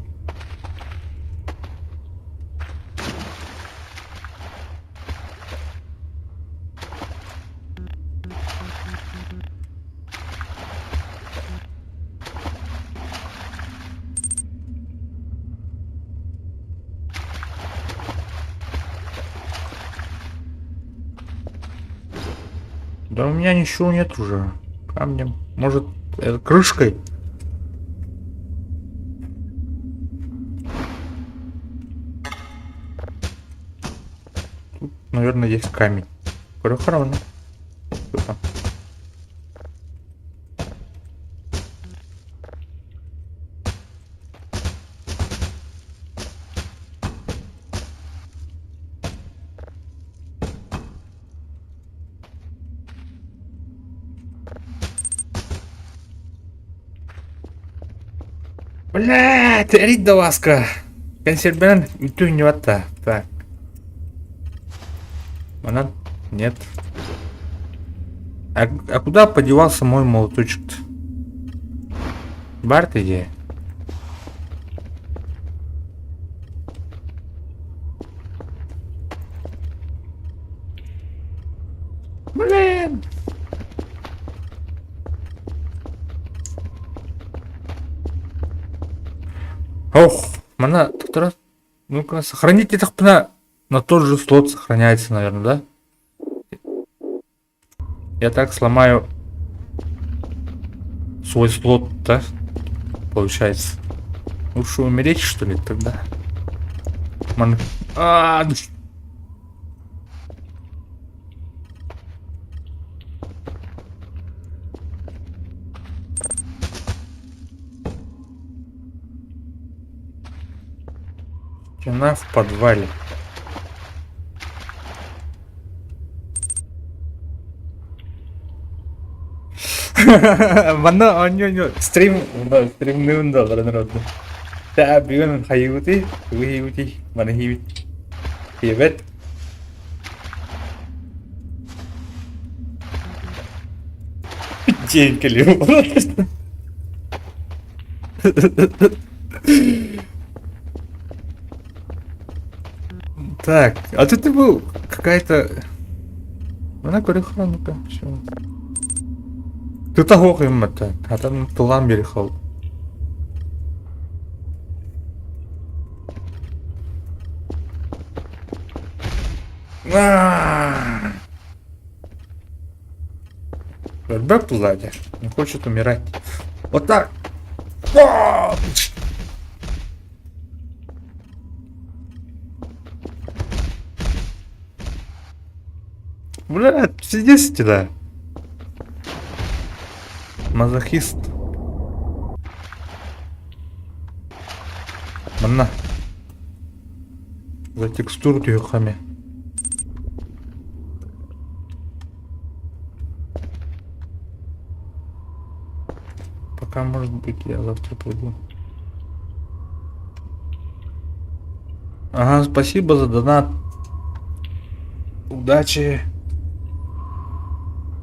Да у меня ничего нет уже. Камнем. Может, крышкой? Тут, наверное, есть камень. Хорошо. Что там? Блять, ридда ласка. Консервант и не вата. Так. Она... Нет. А куда подевался мой молоточек-то? Барт идея. Блин. Ох, мана, ну-ка, сохраните так на тот же слот сохраняется, наверное, да? Я так сломаю свой слот, да? Получается. Лучше умереть, что ли, тогда? Ман... Стена в подвале. Mana onyo stream stream nunda narod. Ta bigan hayuti, hiuti, mana hiuti. Hiwet. День колеблю. Так, а тут ты был какая-то... Она говорит, хроника, все. Ты того кыймматта, атам тылан бери калды. Бэк сзади. Не хочет умирать. Вот так. Блядь, сиди да. Мазохист. Манна. За текстуру тюхами. Пока, может быть, я завтра пойду. Ага, спасибо за донат. Удачи.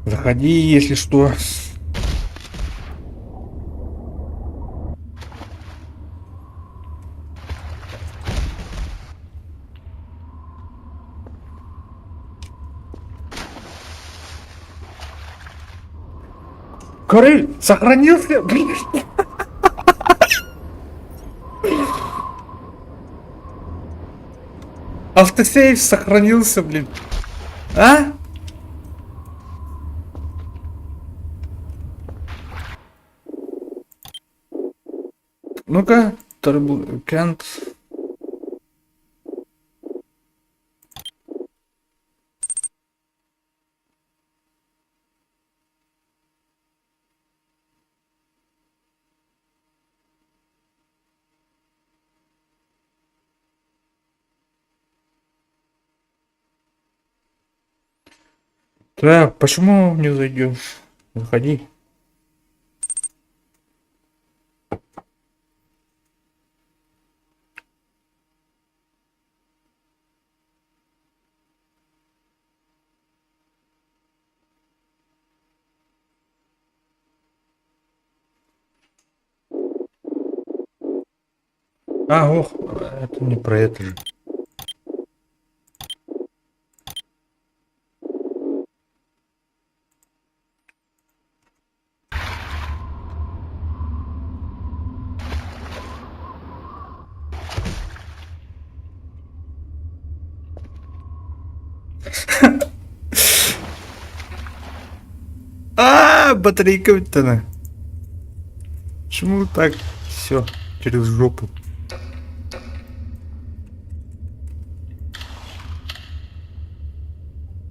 Заходи, если что. Король, сохранился? Автосейв сохранился, блин. А? Ну-ка, Турбукент. Так, почему не зайдешь? Заходи. А, ох, это не про это же. А, батарейка-то. Почему так? Все, через жопу.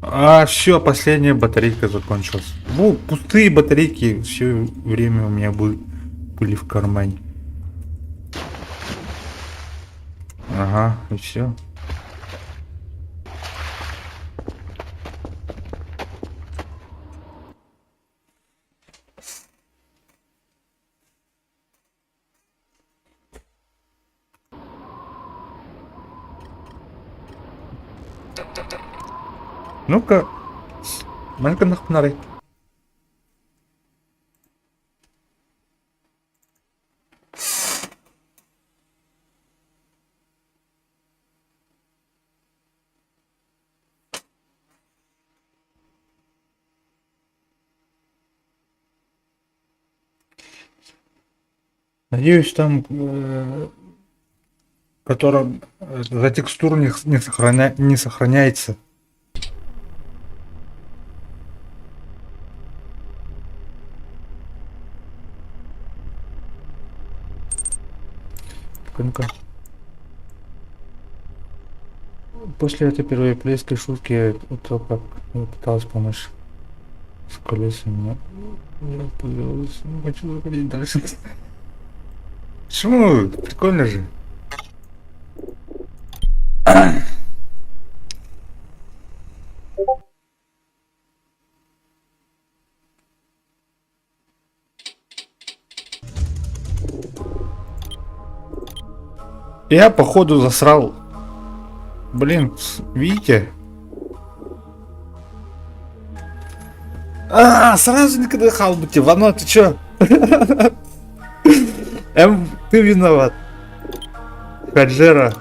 А, все, последняя батарейка закончилась. Ну, пустые батарейки все время у меня были в кармане. Ага, и все. Ну-ка, манка нахпнарай. Надеюсь, там, которым за текстуру не сохраняется. Ну-ка. После этой первой плейской шутки, то как я пыталась помочь с колесами, я появилась, не хочу заходить дальше. Почему? Прикольно же. Я походу засрал. Блин, видите? А, сразу не кадыхал бы тебе, Вано, ты чё? Ты виноват. Хаджера.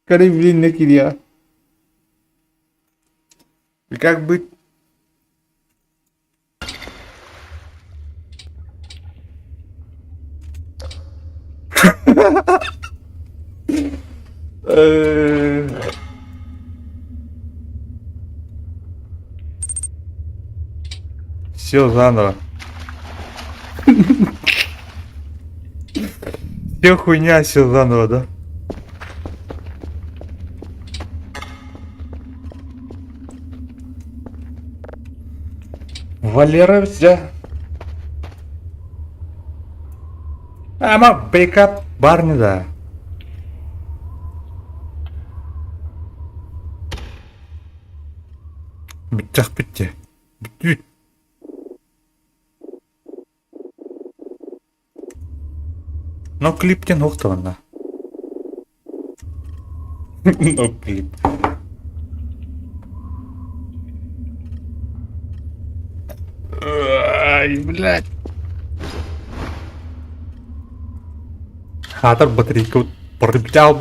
Блин, не кирья. И как быть? Все заново. Все хуйня, все заново, да? Валера все. Ama backup бар не да. Битчах битте. Бит. Но клиптен уктавана. Но клип. Ай, блядь. Хатар батарейка прибтял.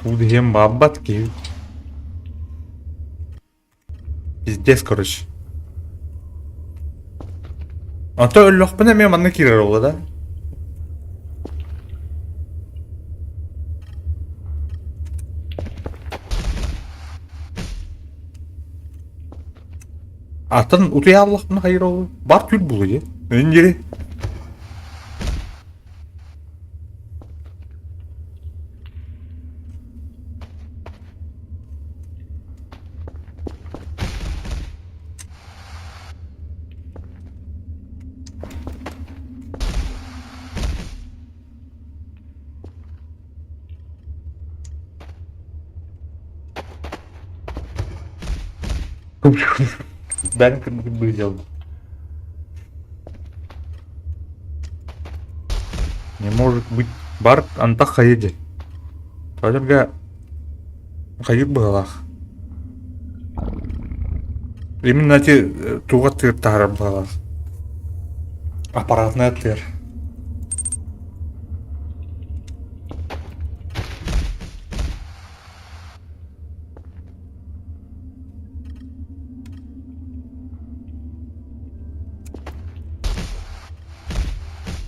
Тут гем бабатки. Пиздец, короче. А то лёгпана мен манна кирер олды да? Атын утуя аллахпына хайыр олды. Бар түл бұл е. Өндері. Бәрін кірмеген бұл алды. Не может быть. Бар антақ хайыды. Тойлерге хайыр бұғалақ. Именно те туға тыр тағырып бұғалақ. Аппаратная тыр.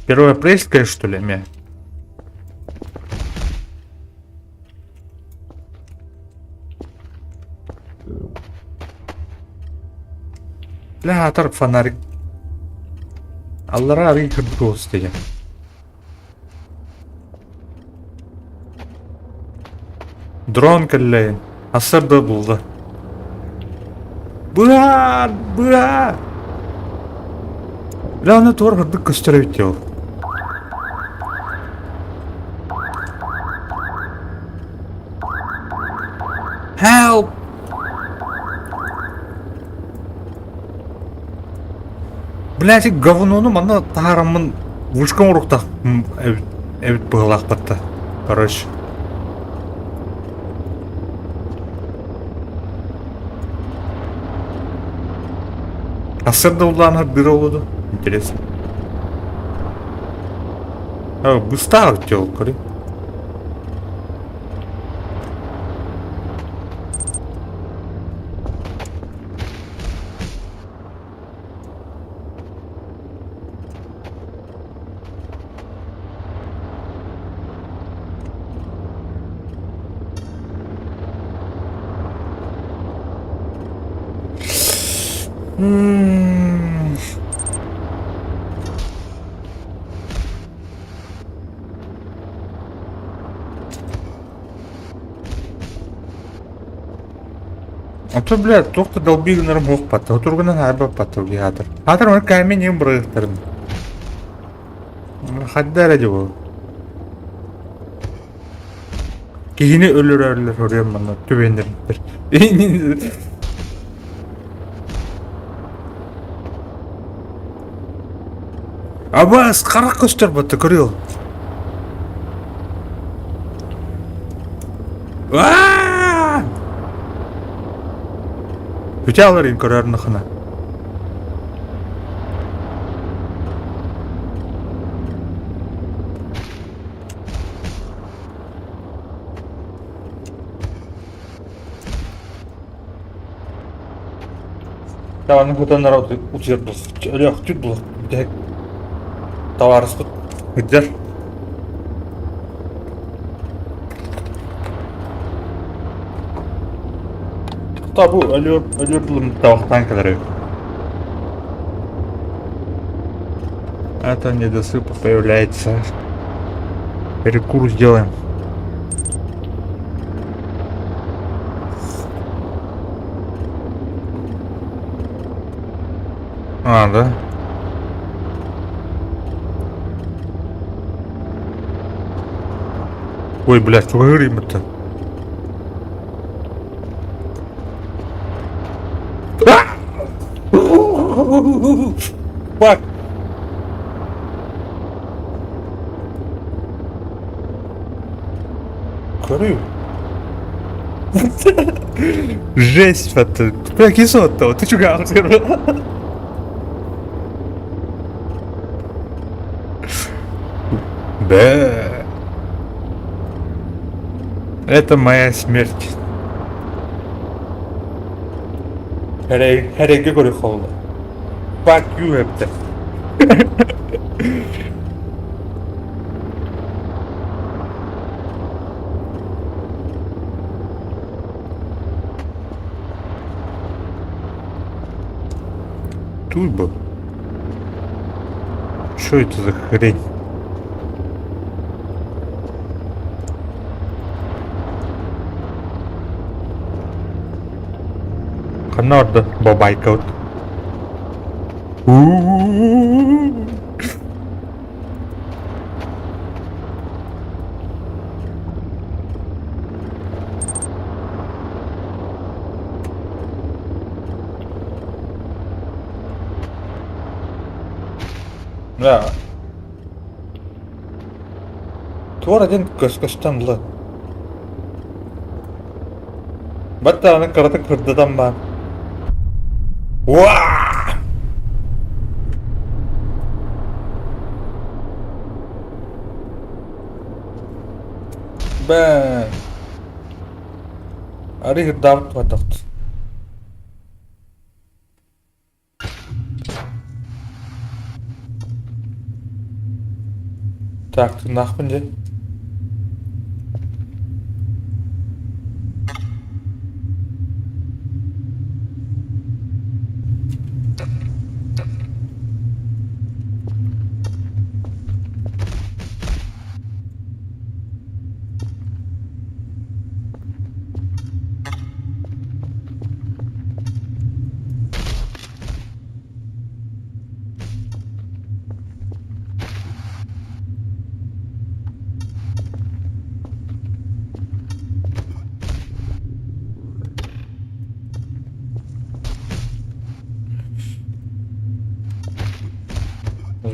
Первоапрельская, что ли, мя? Бля, атар фонарик. Аллара ари кырдык болсу деген. Дрон каллейин. Асырды булды. Бля! Бля! Бля, аны туар кырдык көстөрөбүт жол. Help! Блядь, говнону мана тағарамын вушкам уруктақ әбіт бұғылақ батты. Короче. Асырда уланы дыры олуду. Интересно. Быстар жол, көрі. А то, блядь, тоқты долбигінерім оқпатты. Отырғынан арба патты өге атыр. Атыр оны кәмен ең бұрғықтырын. Хаддар әді бұл. Кейіне өлір өрем мұны төбендіріндір. Абас, қарақ көстер бәтті көрел. Өте алар ең көрерін ұқына. Tamam, bu da narod uçuyoruz. Yok, tüt bu. Tavares tut. Gider. Tabu ölüyor bulun tavuktan kadar. Это недосып появляется. Перекур сделаем. А, да? Ой, блядь, что говорим-то? Фак! Корю. Жесть, это. Как кислота, ты чё говоришь? Да. Это моя смерть. Herege göre kovdu. Fuck you hep de. Турбо. Что это за хрень? Канада бабайка вот. Да. Туар один көскөстөн булат. Батта аны кырды кырдыдан бар. Уа! Бэн. Ари хырдабыт батакт. Так, ты нахуй где?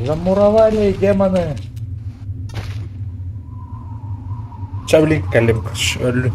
Замуровали демоны. Çavlin kalem ölü.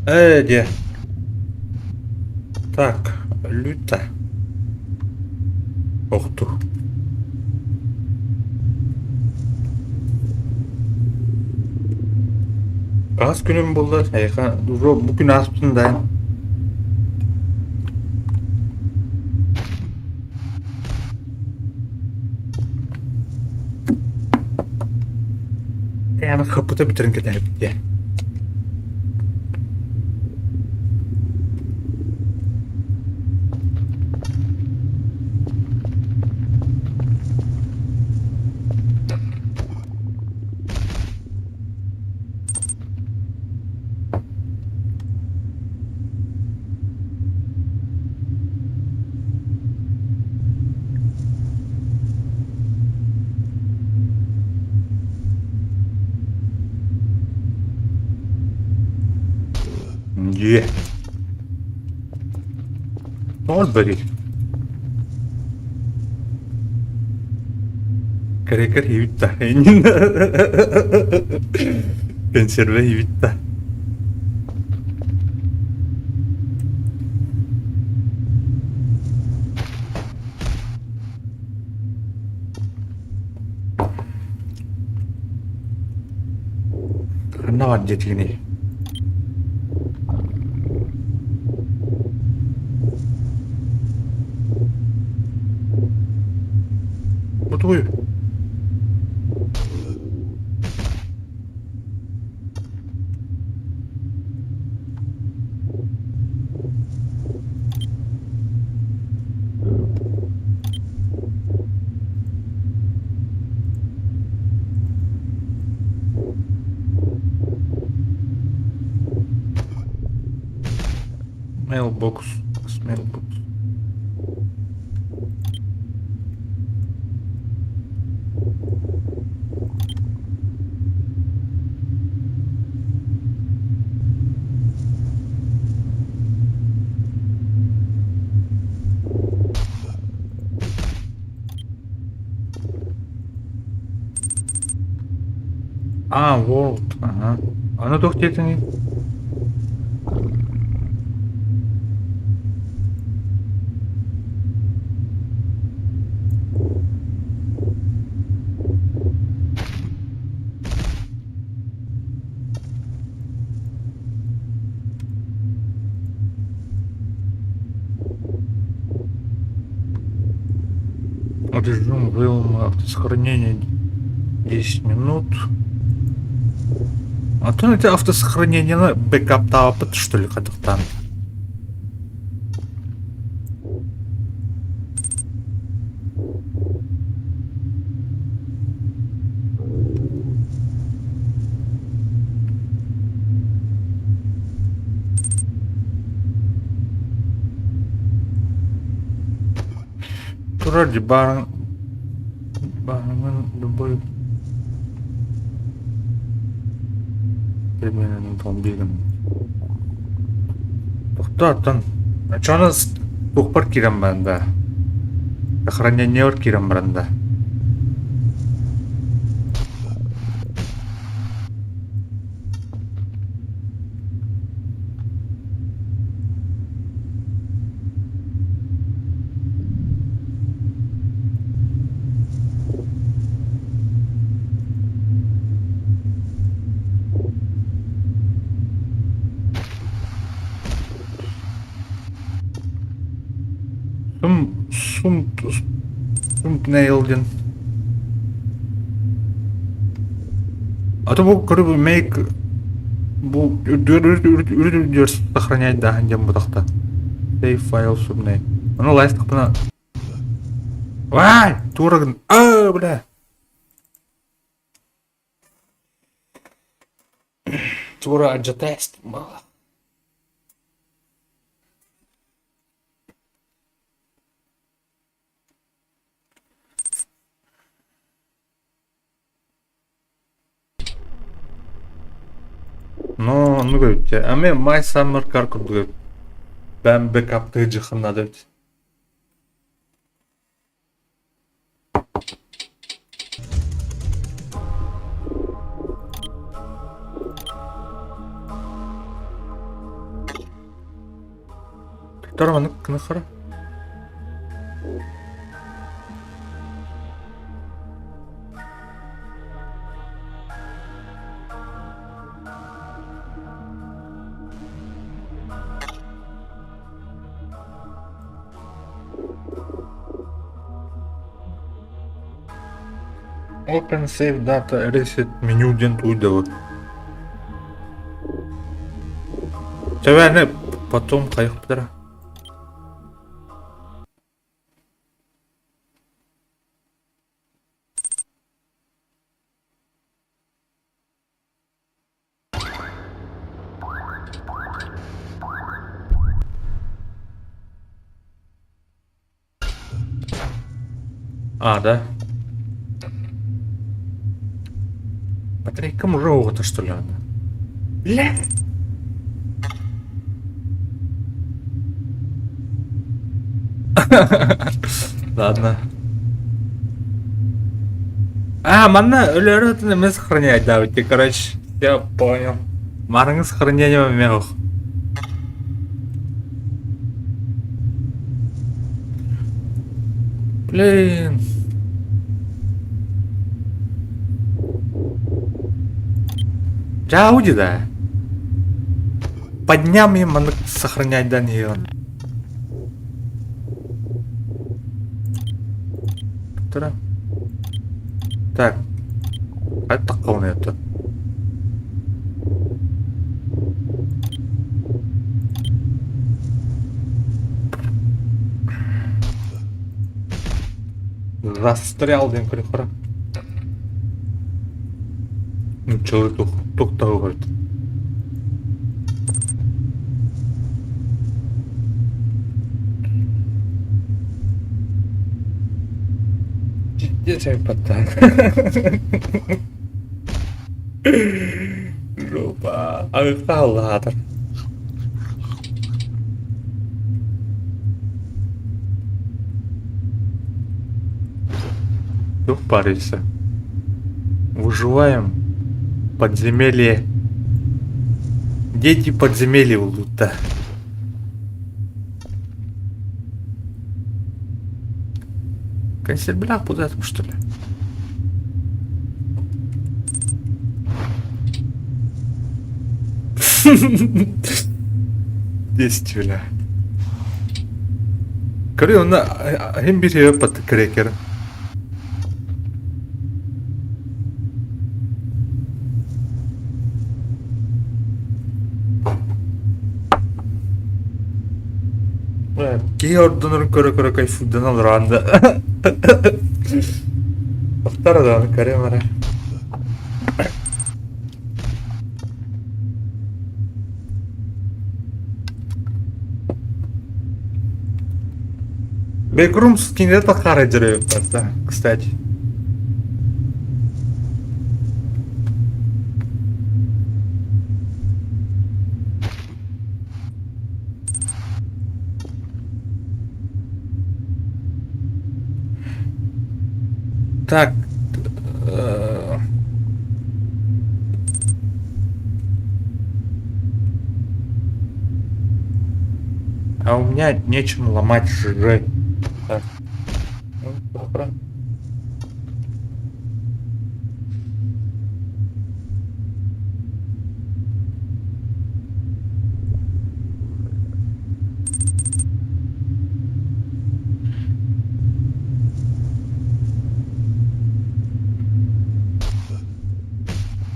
Де. Так, люта. Охту. Kaç günüm buldu? Bugün aslında. Yani kapıda bitirin kadar bitti. Yeah. Ne oldu böyle? Cracker hivitta. Conserve hivitta. Ne var dediğini? Butuyu. Mailbox. Mailbox. World. Ага. А ну doch где-то не. Режим вылома автосохранения 10 минут. А то это автосохранение на бэкапта опыт, что ли, кадыктан. Вроде бармен любой переменный томбиган. Тоқтатан. Чаны тухпар кирем банда. Сохранение бар кирем банда. Thumbnail'den. А то bu make bu ürün сохранять да где мы тахта. Save file thumbnail. Ну лайст капна. Вай, турагн. Бля. Тура аджатест. Мало. Но, ну говорите, а мне My Summer Car говорит, ben backup'ta cıhınla dört. Торманы нахара. Open save data reset менюден туйдавы. Тәвәне потом қайық бідіра. А, да? Батарейка мужого-то что ли надо? Бля! Ладно. А, манна өлөрөтүн эмес сохраняет, да, вот, короче. Я понял. Марыңы сохранение мех. Блин. Жауди, да. Подням им манны сохранять, да, не он. Так. Это такого нету. Застрял, день прихора. Ну, человек только говорит. Детей потак. Жопа. Алкалатор. Кто парится? Выживаем. Подземелье. Дети подземелья лута. Консервляк куда там, что ли? Действительно. Говорю, он имбирь под крекер. Ордонор көрө кайфудан алранда. Авторадан каремара. Бекрумс кинета харайдеры, кстати. Так. А у меня нечем ломать жижи. Так. Ну, добро.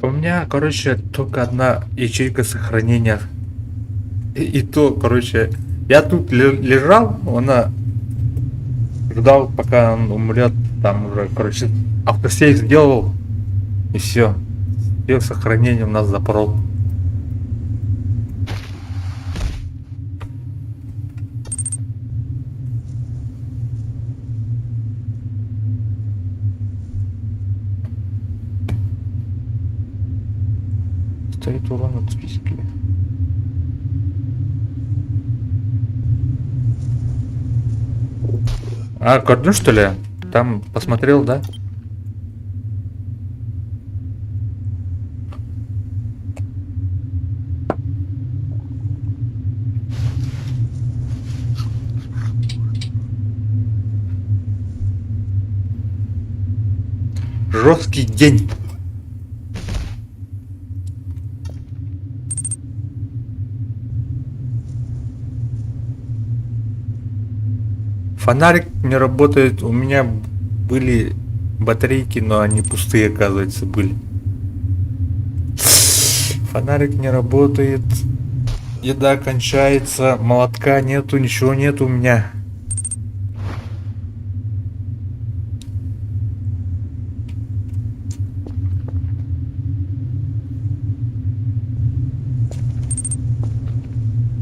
У меня, короче, только одна ячейка сохранения. И то, короче, я тут лежал, она ждал, пока он умрет, там уже, короче, автосейв сделал, и все. И сохранение у нас запорол. Стоит урон от списки. А, кордон, что ли? Там посмотрел, да? Жесткий день. Фонарик не работает. У меня были батарейки, но они пустые, оказывается, были. Фонарик не работает. Еда кончается. Молотка нету, ничего нету у меня.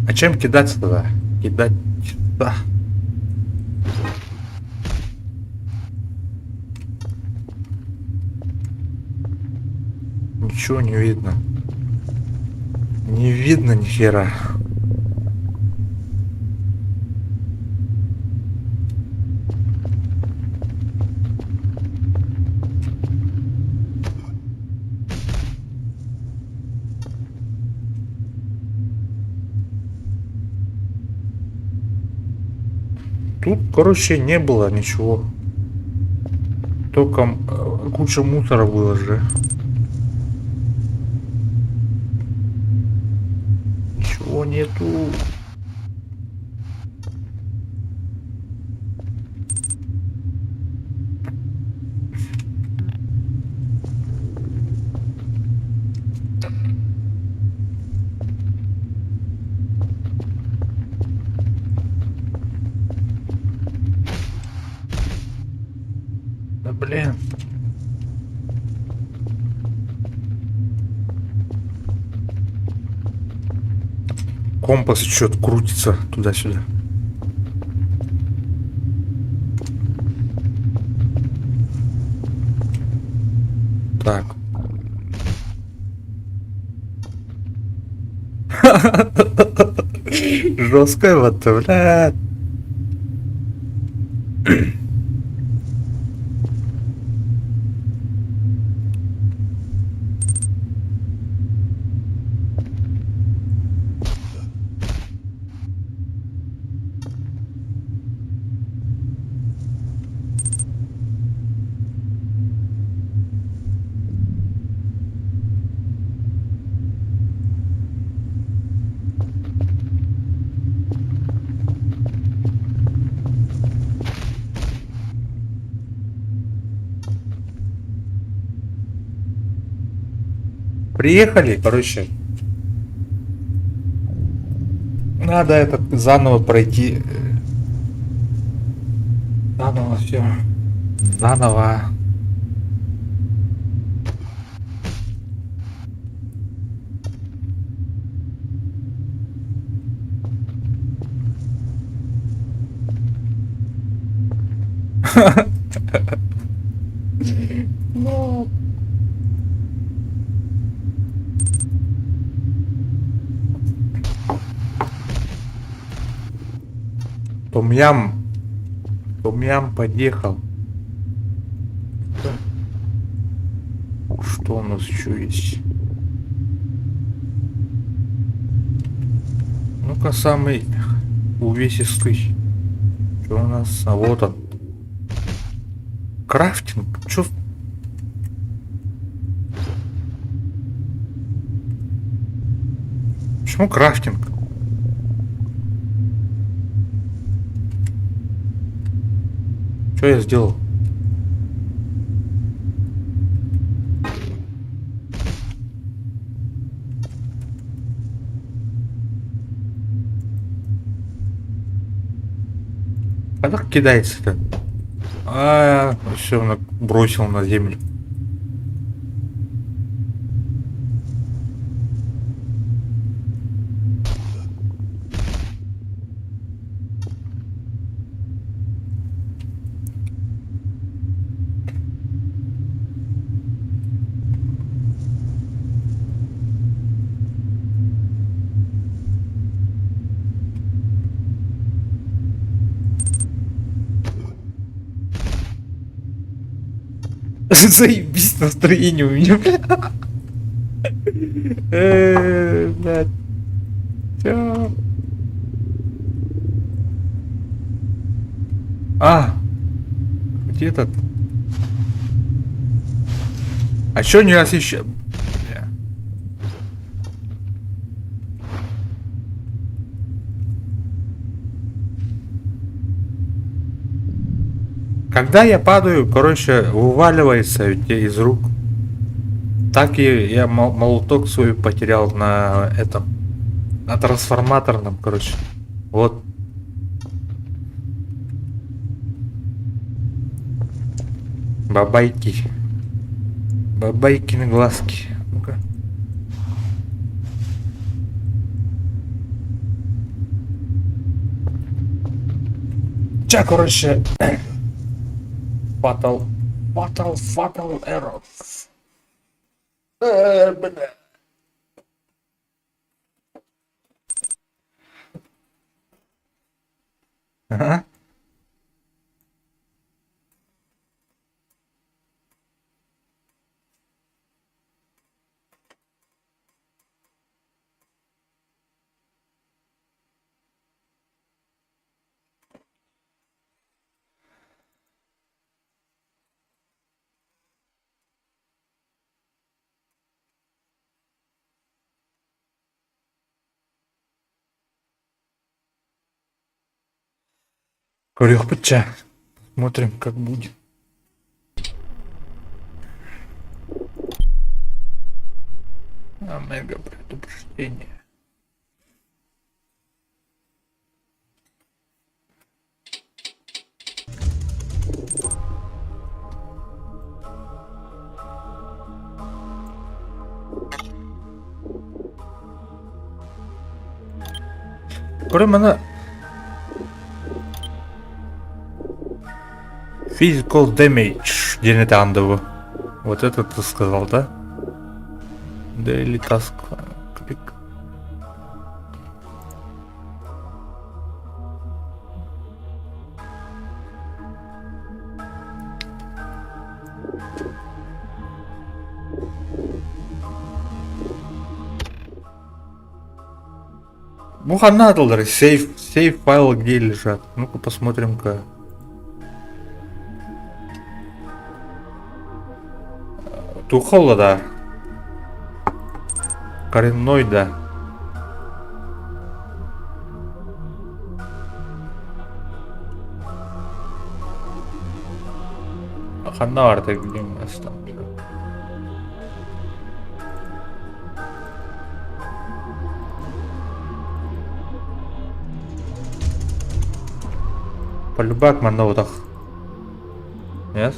А чем кидаться тогда? Кидать сюда. Ничего не видно. Не видно ни хера. Тут, короче, не было ничего. Только куча мусора было же. Ничего нету. Да блин. Компас что-то крутится туда-сюда. Так. Жесткая вот, блядь. Приехали, короче. Надо это заново пройти. Заново все. Заново. Том-ям. Том-ям подъехал. Что у нас еще есть? Ну-ка, самый увесистый. Что у нас? А вот он. Крафтинг. Чё? Почему крафтинг? Что я сделал? А как кидается-то? Все, бросил на землю. Заебись настроение у меня, блядь. Чё? Где этот? А чё не раз еще? Когда я падаю, короче, вываливается из рук. Так и я молоток свой потерял на этом. На трансформаторном, короче. Вот. Бабайки. Бабайкины глазки. Ну-ка. Ча, короче. Fatal error. Бля. Ага. Корёхпыча. Смотрим, как будет. Омега предупреждение. Мене Physical damage Динетандово. Вот это ты сказал, да? Daily task. Клик. Муханадлеры, сейф файлы где лежат? Ну-ка посмотрим-ка. Тухола, да. Коренной, да. Ханар, ты где у нас там? Полюбак манотах. Yes?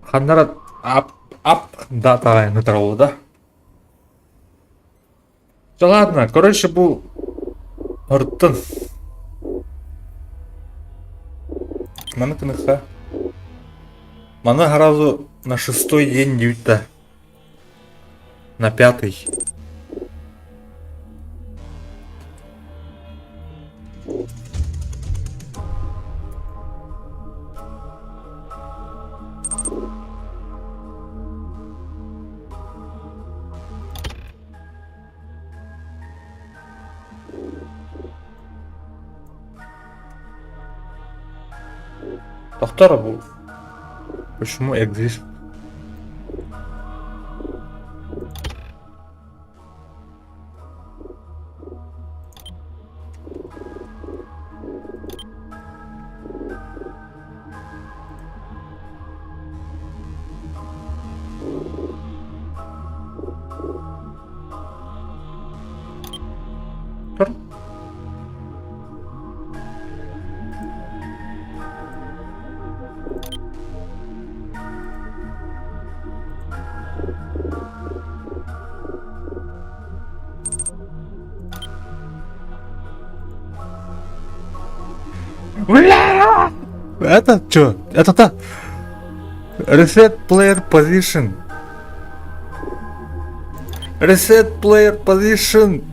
Ханара ап дата нейтрал, да? Да ладно, короче, был Ортон. Мана КНХ. Мана гораздо на 6-й день дюйта. На 5-й. Тоқтар был. Почему экзист? Бля! Это чё? Это-то? Reset player position. Reset player position.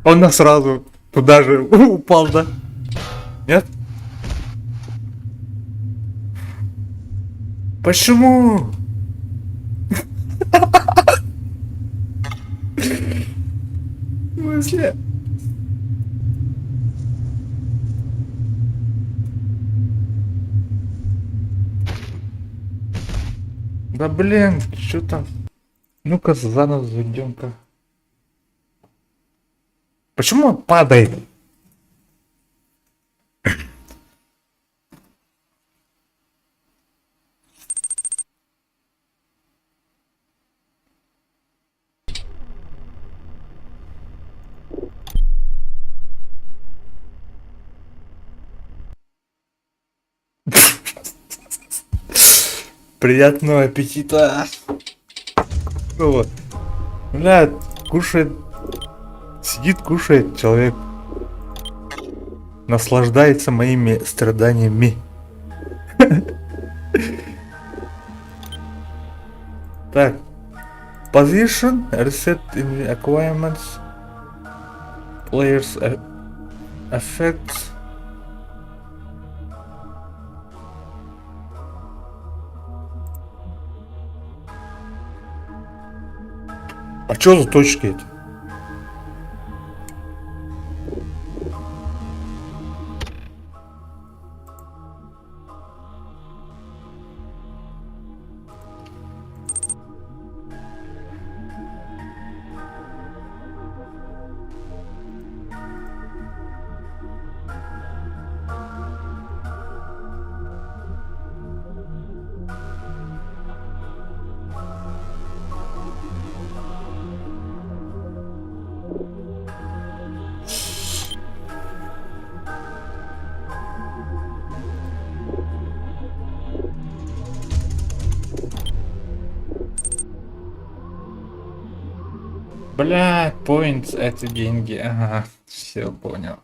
Он нас сразу Туда же упал, да? Нет? Почему? В смысле? Да блин, что там? Ну-ка заново зайдем-ка. Почему он падает? Приятного аппетита. Ну вот. Бля, кушает. Сидит, кушает человек. Наслаждается моими страданиями. Так. Position, reset in requirements, players effects. А что за точки это? Бля, points это деньги. Ага, все понял.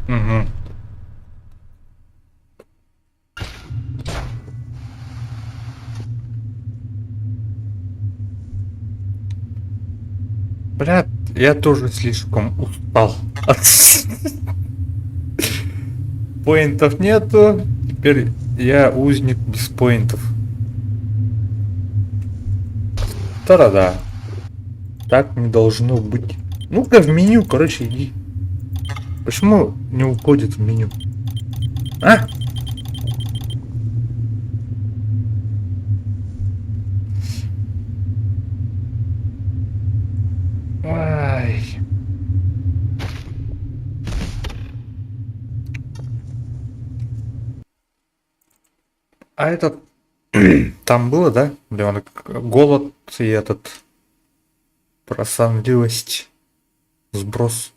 Угу. Бля, я тоже слишком устал. Поинтов нету. Теперь я узник без поинтов. Та-да-да. Так не должно быть. Ну-ка в меню, короче, иди. Почему не уходит в меню? А? Ай. А этот... Там было, да? Где он голод и этот... Про сонливость. Сброс.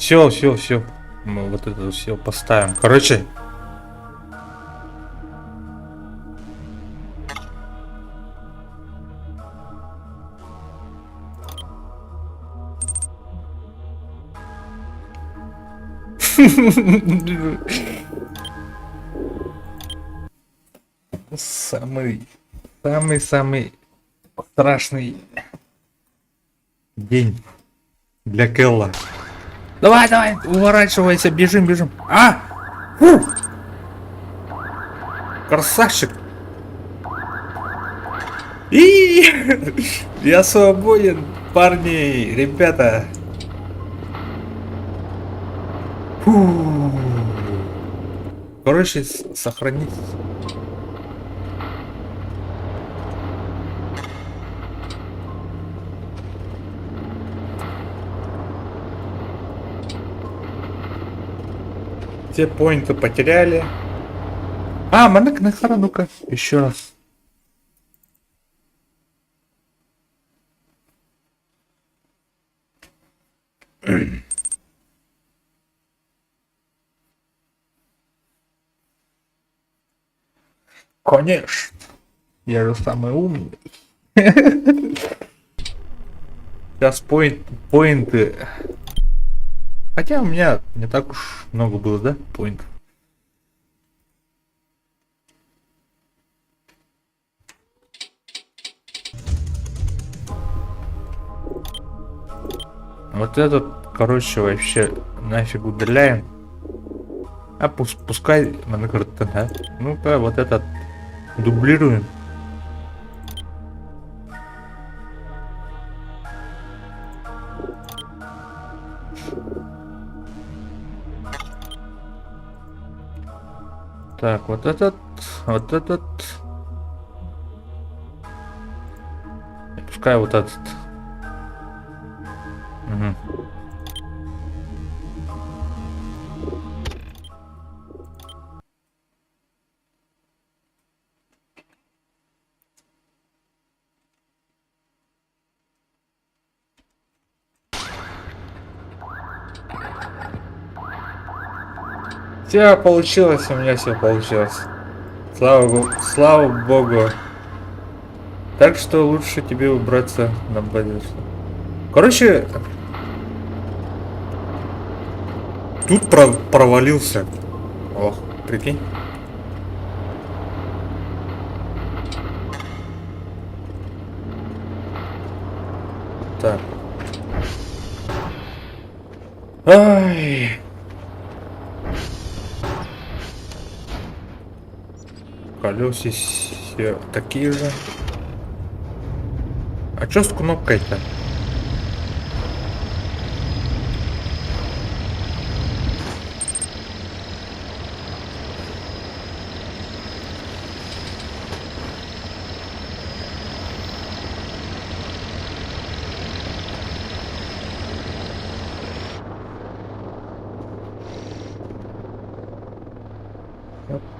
Все. Мы вот это все поставим. Короче. Самый страшный день для Келла. Давай, уворачивайся, бежим. А! Фу! Красавчик! И я свободен, парни, ребята. Фу. Короче, сохранить. Все поинты потеряли. А, Манек Нахара, ну-ка, еще раз. Конечно. Я же самый умный. Сейчас поинты. Хотя у меня не так уж много было, да, поинтов. Вот этот, короче, вообще нафиг удаляем. А пускай, да? Ну-ка, вот этот дублируем. Так, вот этот. И пускай вот этот. Угу. Все получилось, у меня все получилось. Слава богу. Так что лучше тебе убраться на базе. Короче, тут провалился. Ох, прикинь. Так. Ай. Колеса все такие же. А чё с кнопкой-то?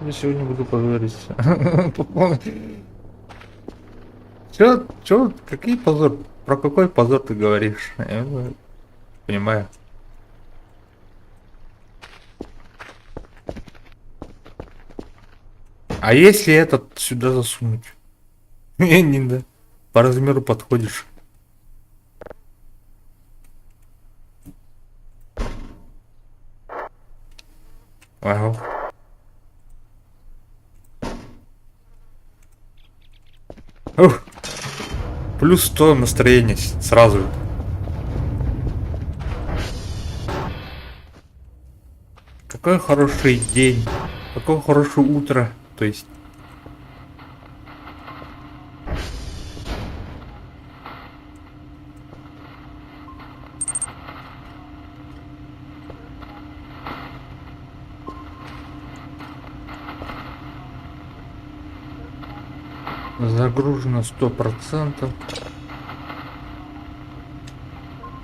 Я сегодня буду поговорить. Чё, какие позор? Про какой позор ты говоришь? Я не понимаю. А если этот сюда засунуть? Не, да. По размеру подходишь. Ага. Ух. Плюс 100 настроение сразу. Какой хороший день. Какое хорошее утро. То есть. Загружено 100%.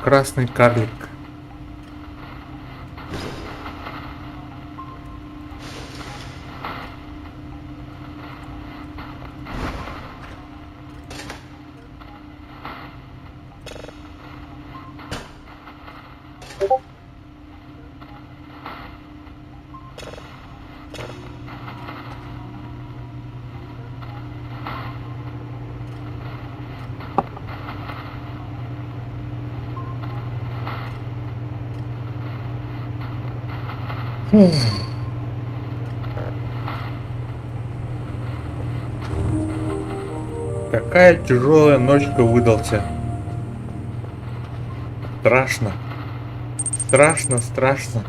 Красный карлик. Какая тяжелая ночка выдался. Страшно. Страшно, страшно.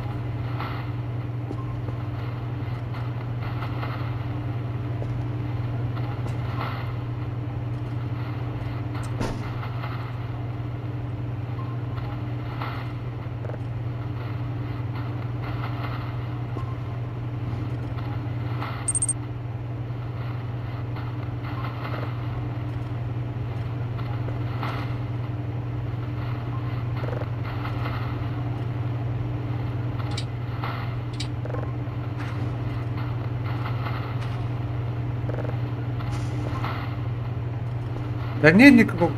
Да нет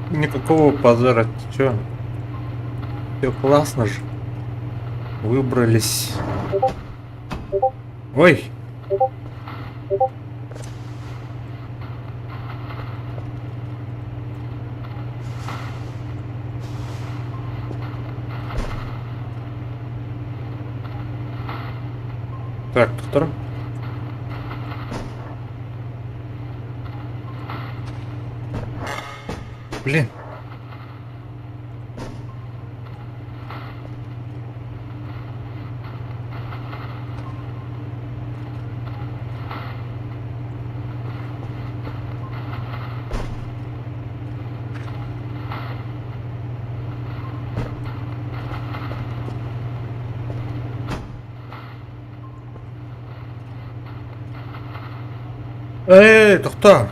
никакого позора. Ты чё? Все классно же. Выбрались. Ой. Так, кто? Блин. Это кто?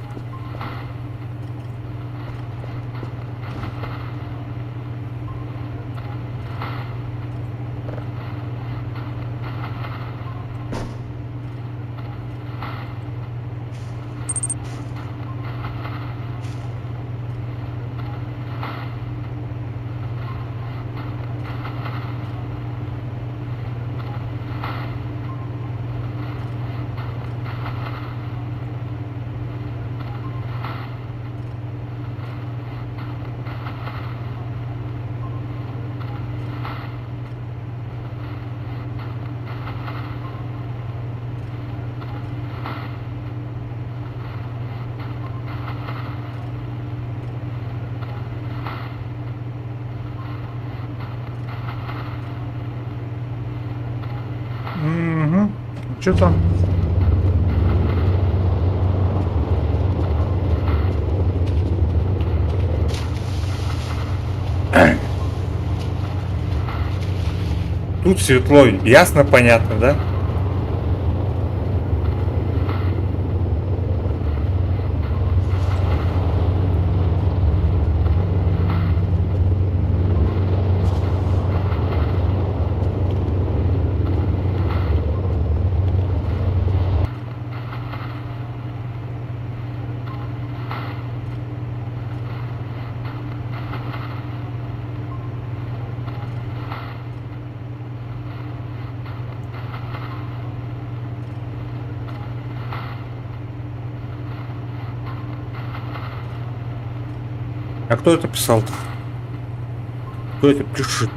Угу. Что там? Тут светло, ясно, понятно, да? А кто это писал-то? Кто это пишет?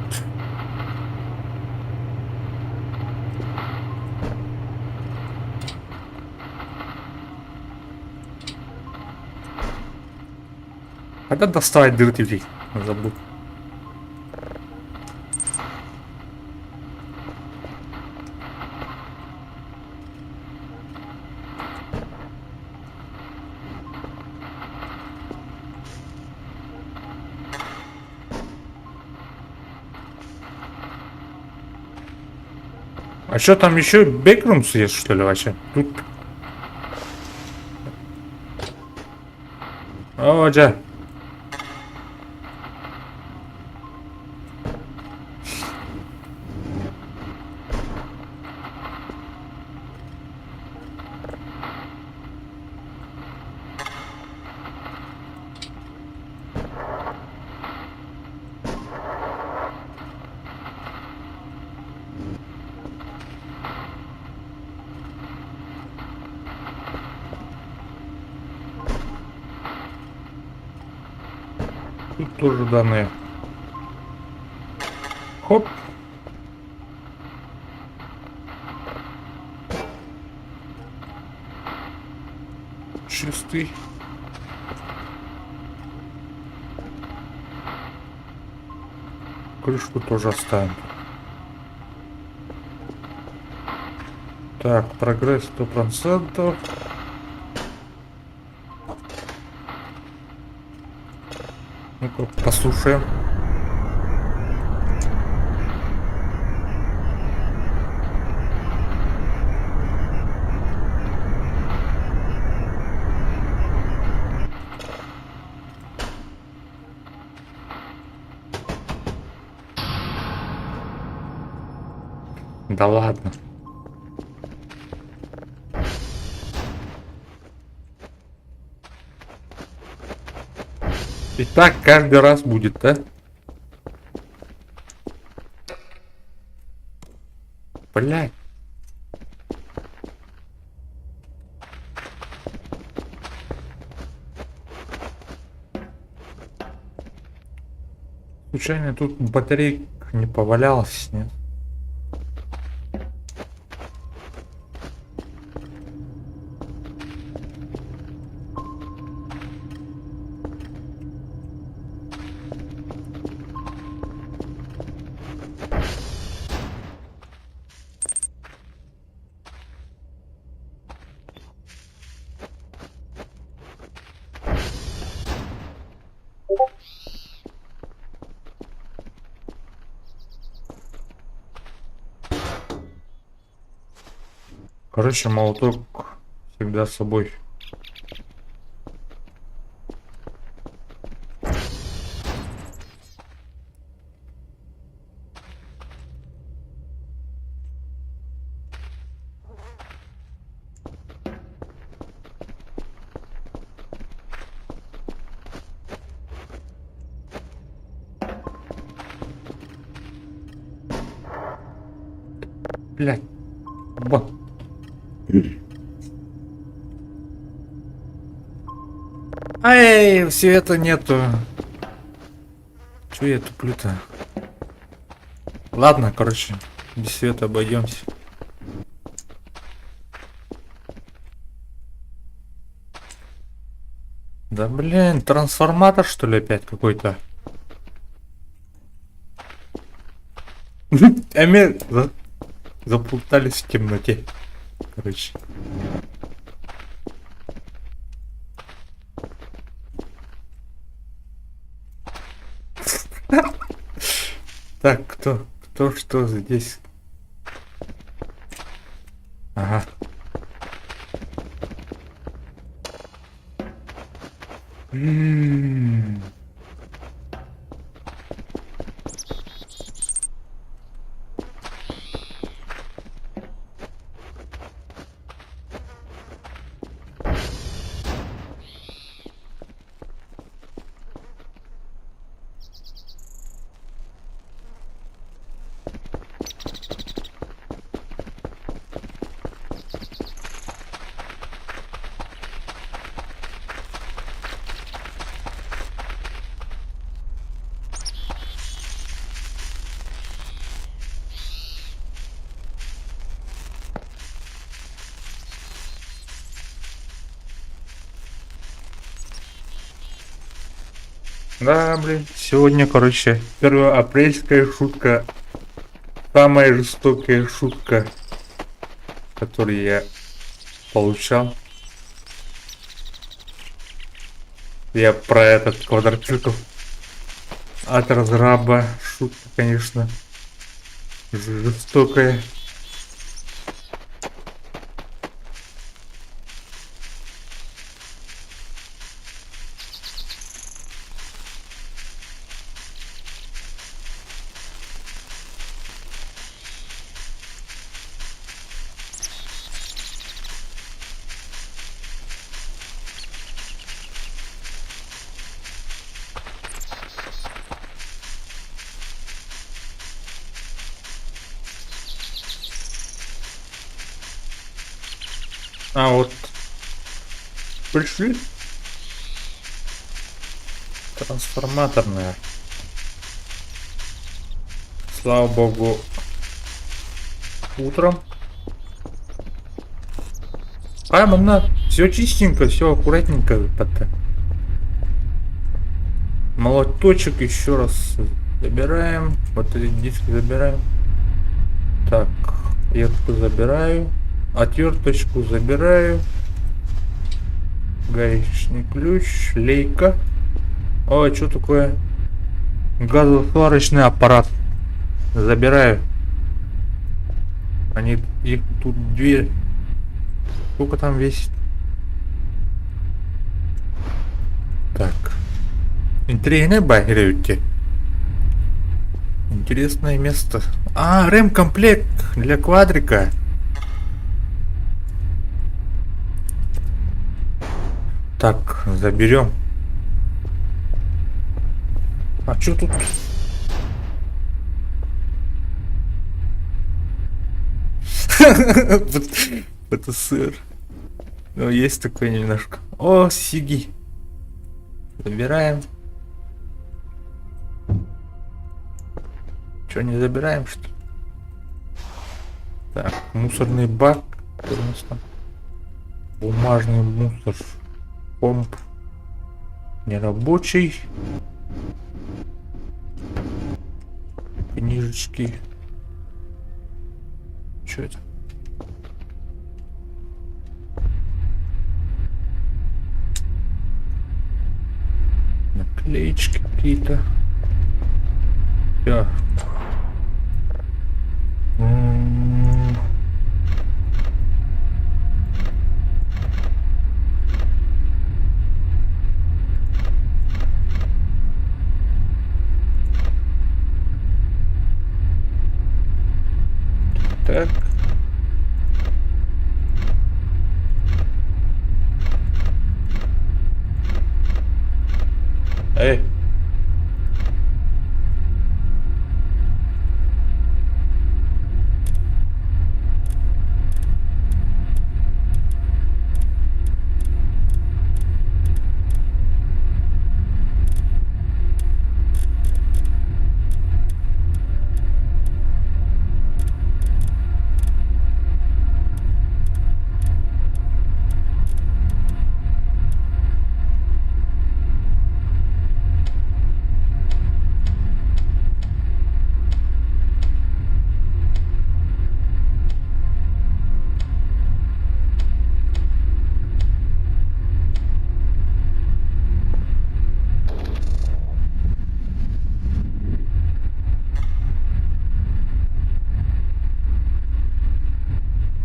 Когда доставать двигатель? Забыл. А что там еще бэкрумс есть, что ли, вообще? Тут. О, да. Тут тоже данные. Хоп. Чистый. Крышку тоже оставим. Так, прогресс 100%. Ну-ка, послушаем. Да ладно. И так каждый раз будет, да? Блядь. Случайно тут батарейка не повалялась, нет? Короче, молоток всегда с собой. Блядь. Вот. Ай, света нету. Чё я туплю-то? Ладно, короче, без света обойдемся. Да блин, трансформатор что ли опять какой-то? А мы заплутались в темноте. Короче. Так, кто что здесь? Ага. Да, блин, сегодня, короче, 1-апрельская шутка. Самая жестокая шутка, которую я получал. Я про этот квадроцикл от разраба. Шутка, конечно, жестокая. А вот пришли трансформаторная. Слава богу, утром. Прямо все чистенько, все аккуратненько. Молоточек еще раз забираем. Вот эти диски забираем. Так, эту забираю. Отверточку забираю. Гаечный ключ. Лейка. Ой, что такое? Газосварочный аппарат. Забираю. Они, их тут две. Сколько там весит? Так. Интересное багрюки. Интересное место. А, ремкомплект для квадрика. Так, заберем. Чё тут? Это сыр. Ну, есть такое немножко. О, сиги. Забираем. Че, не забираем, что ли? Так, мусорный бак. Что у нас там? Бумажный мусор. Помп. Нерабочий. Книжечки. Что это? Наклеечки какие-то. Всё. Так. Эй.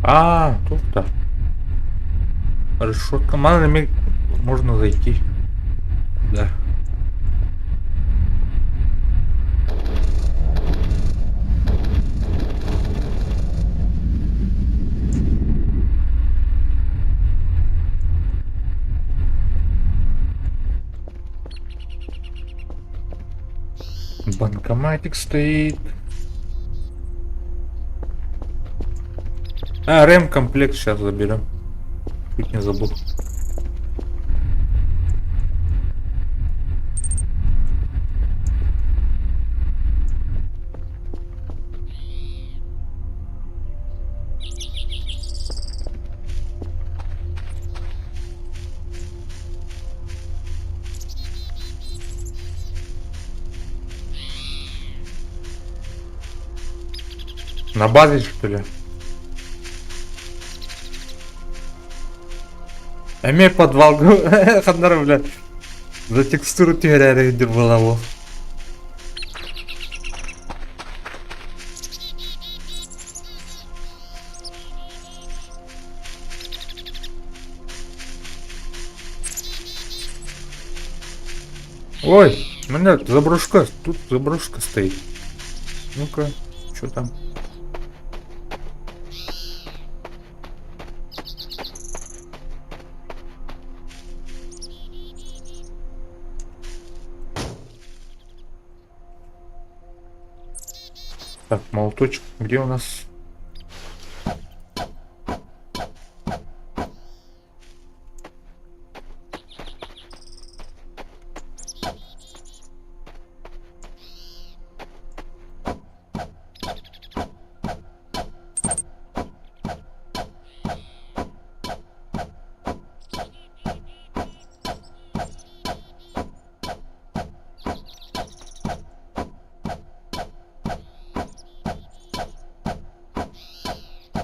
А, тут-то. Хорошо, командами можно зайти. Да. Банкоматик стоит. А, рэм-комплект сейчас заберем. Чуть не забыл. На базе, что ли? Эме подвал. Хандар, бля. За текстуру тегерәре дир була бу. Ой, меня заброшка. Тут заброшка стоит. Ну-ка, что там? Так, молоточек. Где у нас?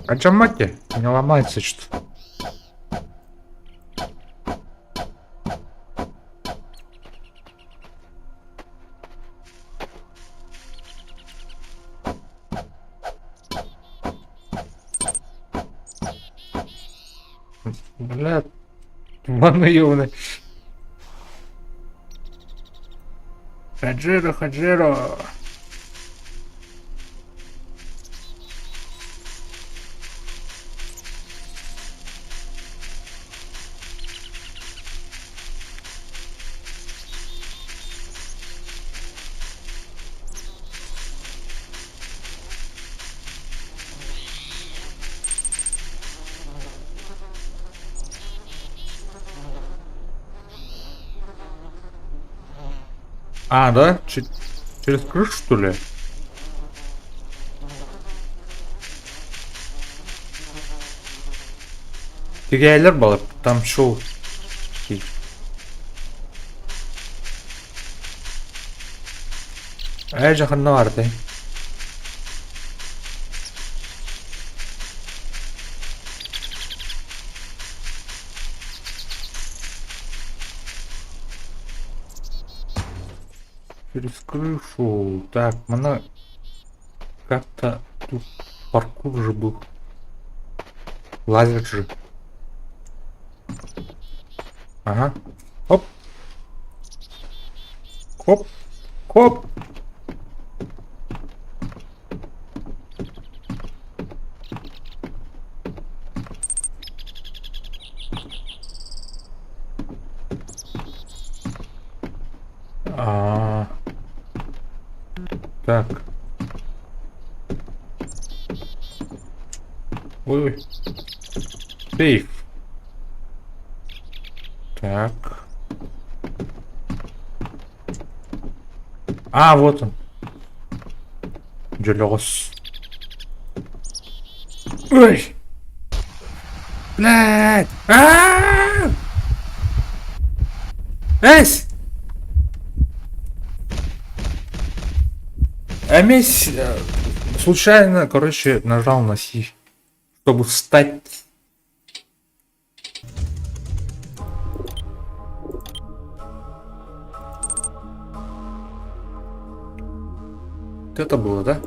А Джамаки не ломается что-то. Бля, ванна ёвна. Хаджиро, Хаджиро. А, да? Через крышу, что ли? Тегейлер балып, там шоу. Ай, жақында барды. Через крышу. Так, она как-то тут паркур же был. Лазер же. Ага. Оп. Хоп. Хоп. А, так. Ой. Сейф. Так. А, вот он. Джелос. Ой. Блядь. Эсь! Амесь случайно, короче, нажал на Си, чтобы встать. Вот это было, да?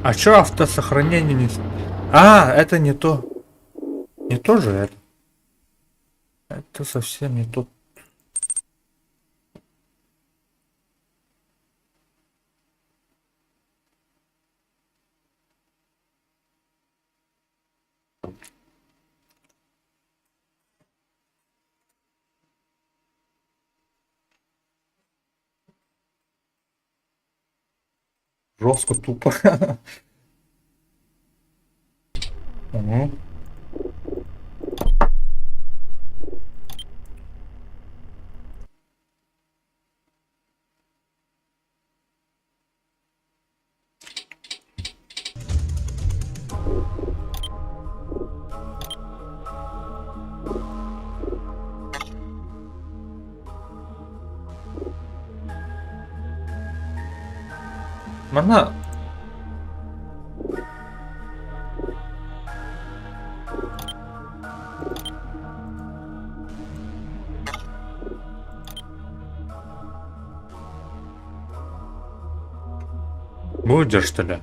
А чё автосохранение не... А, это не то. Не то же это. Это совсем не то. Жестко тупо. Угу. Она... Будешь, что ли?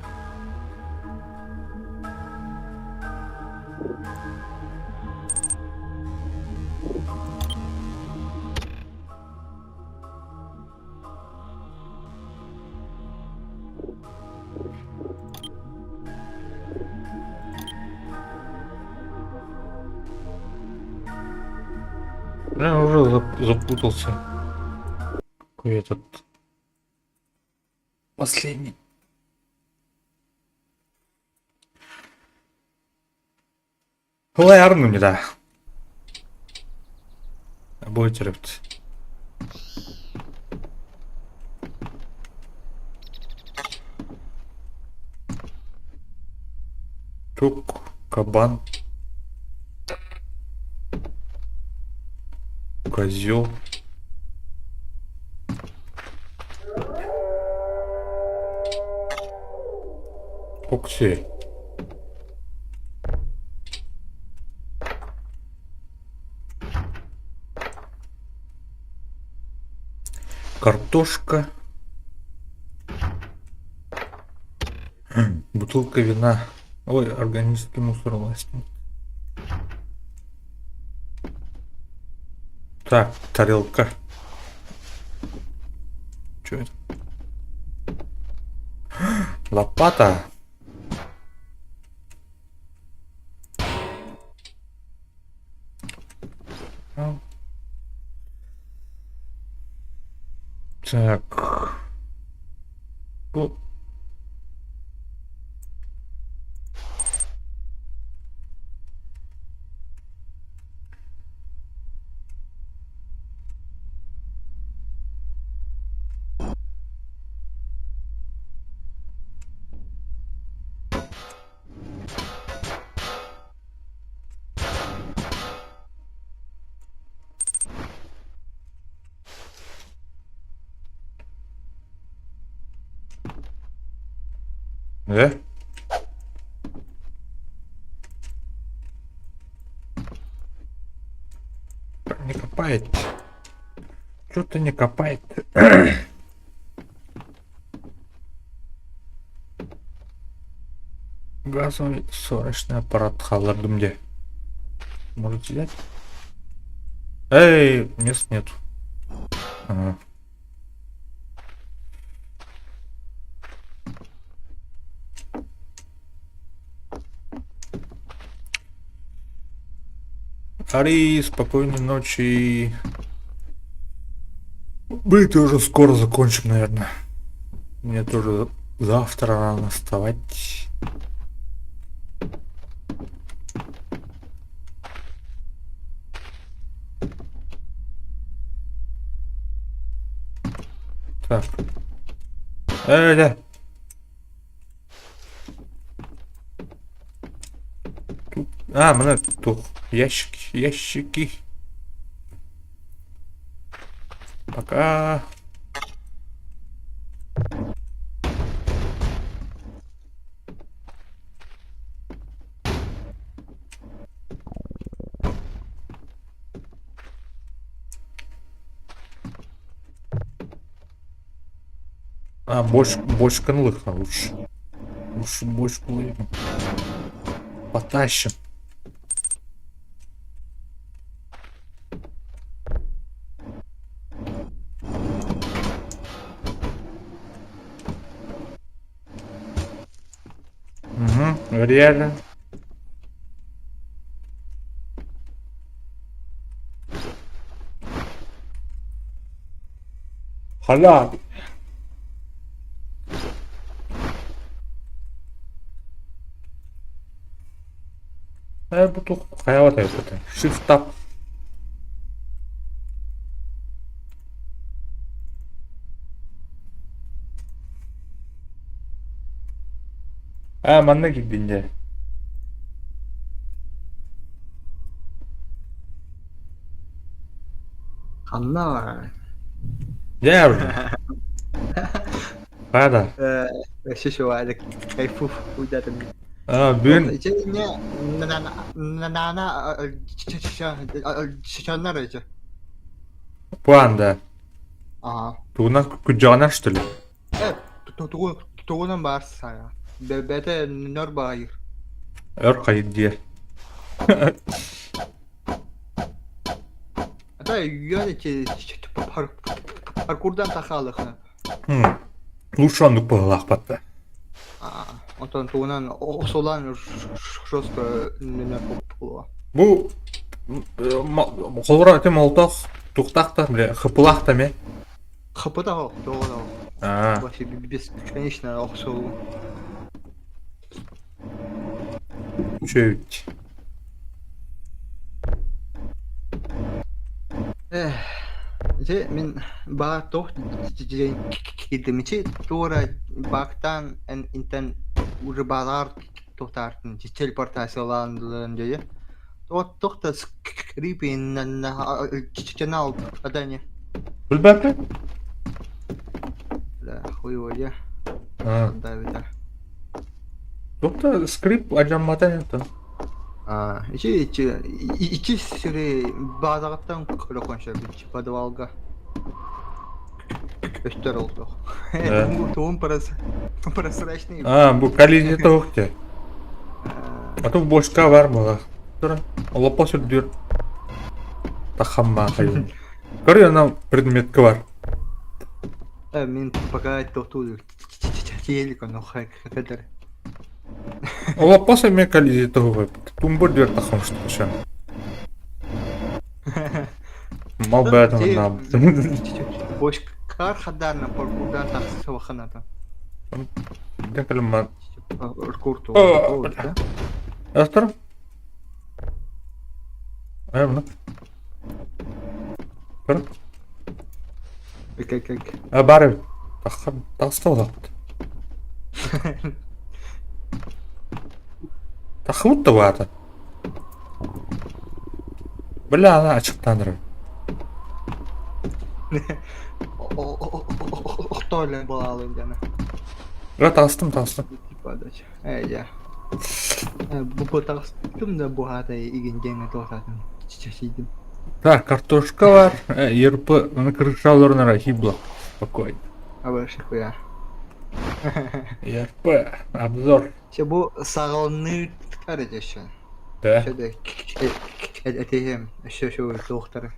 Я уже запутался. Какой этот... Последний. Лайарну не да. Будет рыбт. Тук, кабан. Козел. Окси. Картошка. Бутылка вина. Ой, органический мусор властен. Так, тарелка. Что это? Лопата. Ну. Так. Ну. Да? Не копает. Что-то не копает. Газовый сварочный аппарат халардымде. Может взять? Эй, мест нет. Ага. Ари, спокойной ночи. Мы тоже скоро закончим, наверное. Мне тоже завтра рано вставать. Так. Да. Тут... А, мне тут ящики. Пока. А, бочка лыха лучше. Лучше бочку лыха. Потащим. Угу, реально. Халява. Bu hayat hayatı. Shift tab. Ha, manna gidince. Anna. Ya yavrum. Hadi. شو عليك كيفوف ودادم Ha, bugün جيني نانا شانlar acı. bu anda. Aha. Tuğuna kucağına что ли? Evet, tuğunun varsa ya. Bede nör bayır. Ör kayıt diye. Hatta yani ki parkurdan takalık. Лучше он пылах подта. Ondan tuğunan o solan жестко nör pulu. Bu kolra tem oltoq туқтақта бля хыпылақта ме? Kapı da o, doğru. А, Вообще бесконечно оксол. чуть. Же мен баа тох жеген келдим чи тура бактан интен уже базар тохтартын телепортацияландын жеже. Тохта скрипин на ченал адане. Бүлбәпе? Да, хуево же. А, Да, витар. Тоқта скрип ажамматан ята. İki süre bazılardan kıra konuşabilir. Подвалга. Öster oldu. Evet. Tohum parası. Parası рачный. А, bu коллизия тоқте. А то бошка var mı? Тұра. Лопа сүрдір. Тахамма қайын. Көрі ана предметкі бар. Мен пока тоқту Телек, ну, хакер. Ола после мне коллизии того. Тумбур дверь тахом что еще. Мал бы этого нам. Бош кар хадарна паркурдан таксы ваханата. Я калма. Паркурту. Бля. Астер? Айвна. Кыр? Как. Бары. Тахан тастал. Тахмут-то вата. Бля, она açıktandır. Оқтойлен балалым жана. Ja, tastım. Подача. Я. Бұл тастым да бұл хата иген жеңе тоқтатым. Чечидим. Так, картошка var. Ерпы на крышаларына рахибла. Спокойно. Абашык я. Ерпы. Обзор. Ще бұл сағалны қарадешы. Да. Шеде этем еще доктор.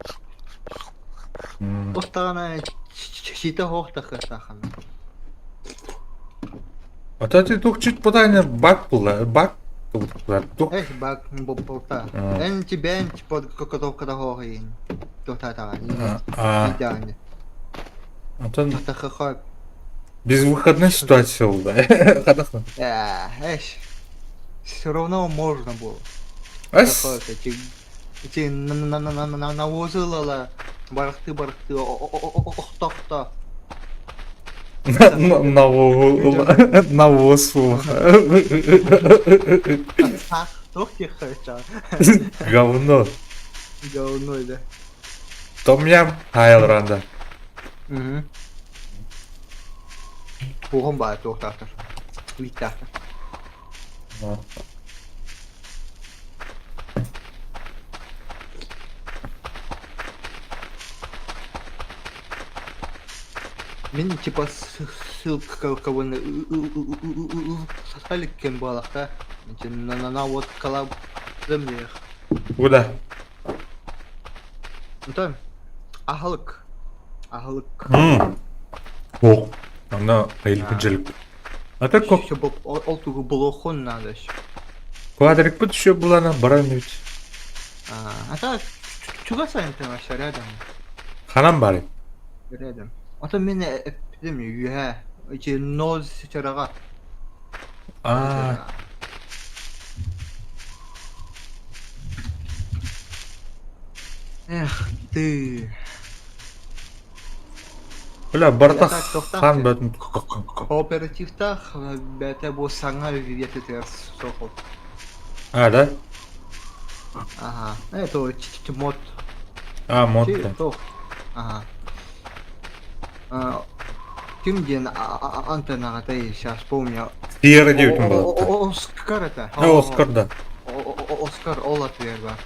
Остана чита хохта хахана. А то ты только чуть подание бак был, бак. Тух. Эх, бак болта. Эн тебя под когда хохин. Доктора. Идеально. А то Это хохот. безвыходная ситуация была. Хорошо. Эш. Все равно можно было. Ас. Эти навозила барахты охтохта. Навоз. Тох тебе хочу. Говно. Говно, да. Том-ям Айлранда. Оған бар тоқтатыр. Литтатыр. Мен типа ссылка кого-то сосали кем балақта. На вот калаб землех. Куда? Антон, ахлык. О, она айлгынжылык. А так как Еще был олтугу блохон надо. квадрик пut еще была на баранович. А так, чуга сайын ты вообще рядом? Ханам бары. Рядом. А то меня эпидемия, я. Эти ноз чарага. Эх ты. Бля, бартах Я так, тоқтап хан сен. бөтін. Кооперативтах бәті бұл саңа вететер соқыл. Да? Ага. Это мод. Мод. Тоқ. Ага. Кимден антеннаға тай сейчас помню. Сиера дейтін болады. Оскар это. Оскар, да. Оскар ол отвер бар.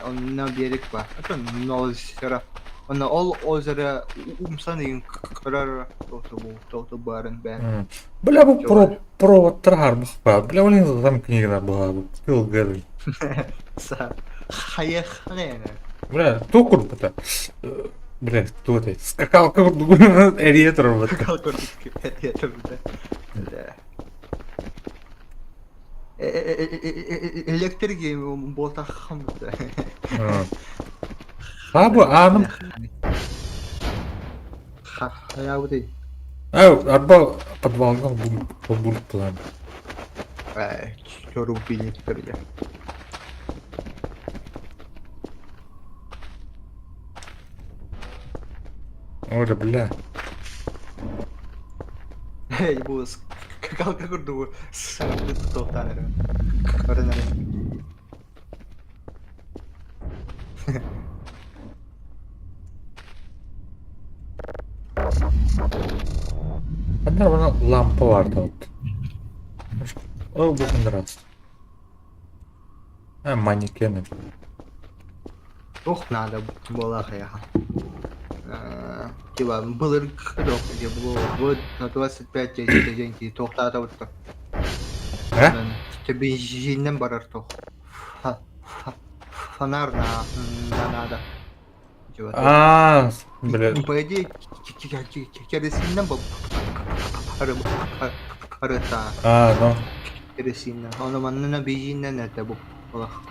Он на берег бар. Это нол сера. Он ол озеро умсан деген қырар тоқты барын бәрін. Бля, бұл проводтар бұқпа. Бля, олен зам книгана бұға. Пил гәрі. Хаяхлена. Бля, токур бұта. Бля, кто это? Скакалка эриетр вот. Скакалка эриетр, да. Электрики болтахам да. Абы аным. Я вот и. Арба подвалга будет план. Чё рубили теперь я. Ой, бля. Эй, босс. Скакалка курду. Сам тоқтаныр. Көрінер. Anda bana lampa vardı orada. O bugün раз. Манекены. Ох, надо было ехать. Типа, был рынок, где было год на 25 деньги, тоқтата вот так. Тебе бензиннен барар тоқ. Фонар надо. Блядь. По идее, керосиннен Харыта. Ну. Керосинна. Оны манна бейжиннен это бу. Олах.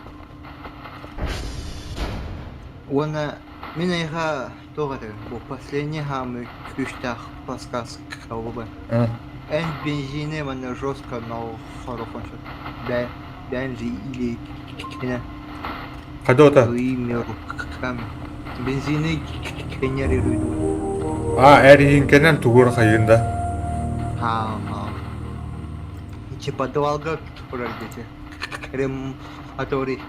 Она минайга тогады бу последний хамы күштах паскас калбы. Эн бензине манна жестко но хорошо. Да, бензи или кена. Кадота. И меру кам. Бензины генерируют. Эргинкенен тугур хайында. Ха. Типа долго пройдете. Крематорий.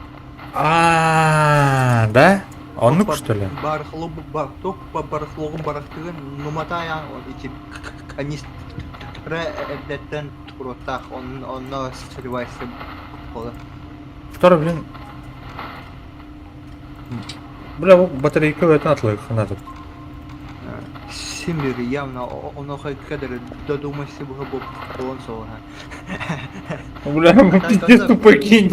Да? Он что ли? Барахло, топ по барахлогу барахтыгын нуматая он эти канистра эдеттен туротах он сливайся пола. Второй, блин. Бля, батарейка в этом отлык надо. Симбир явно он хоть кадр додумайся бы был он солга. Бля, пиздец тупаки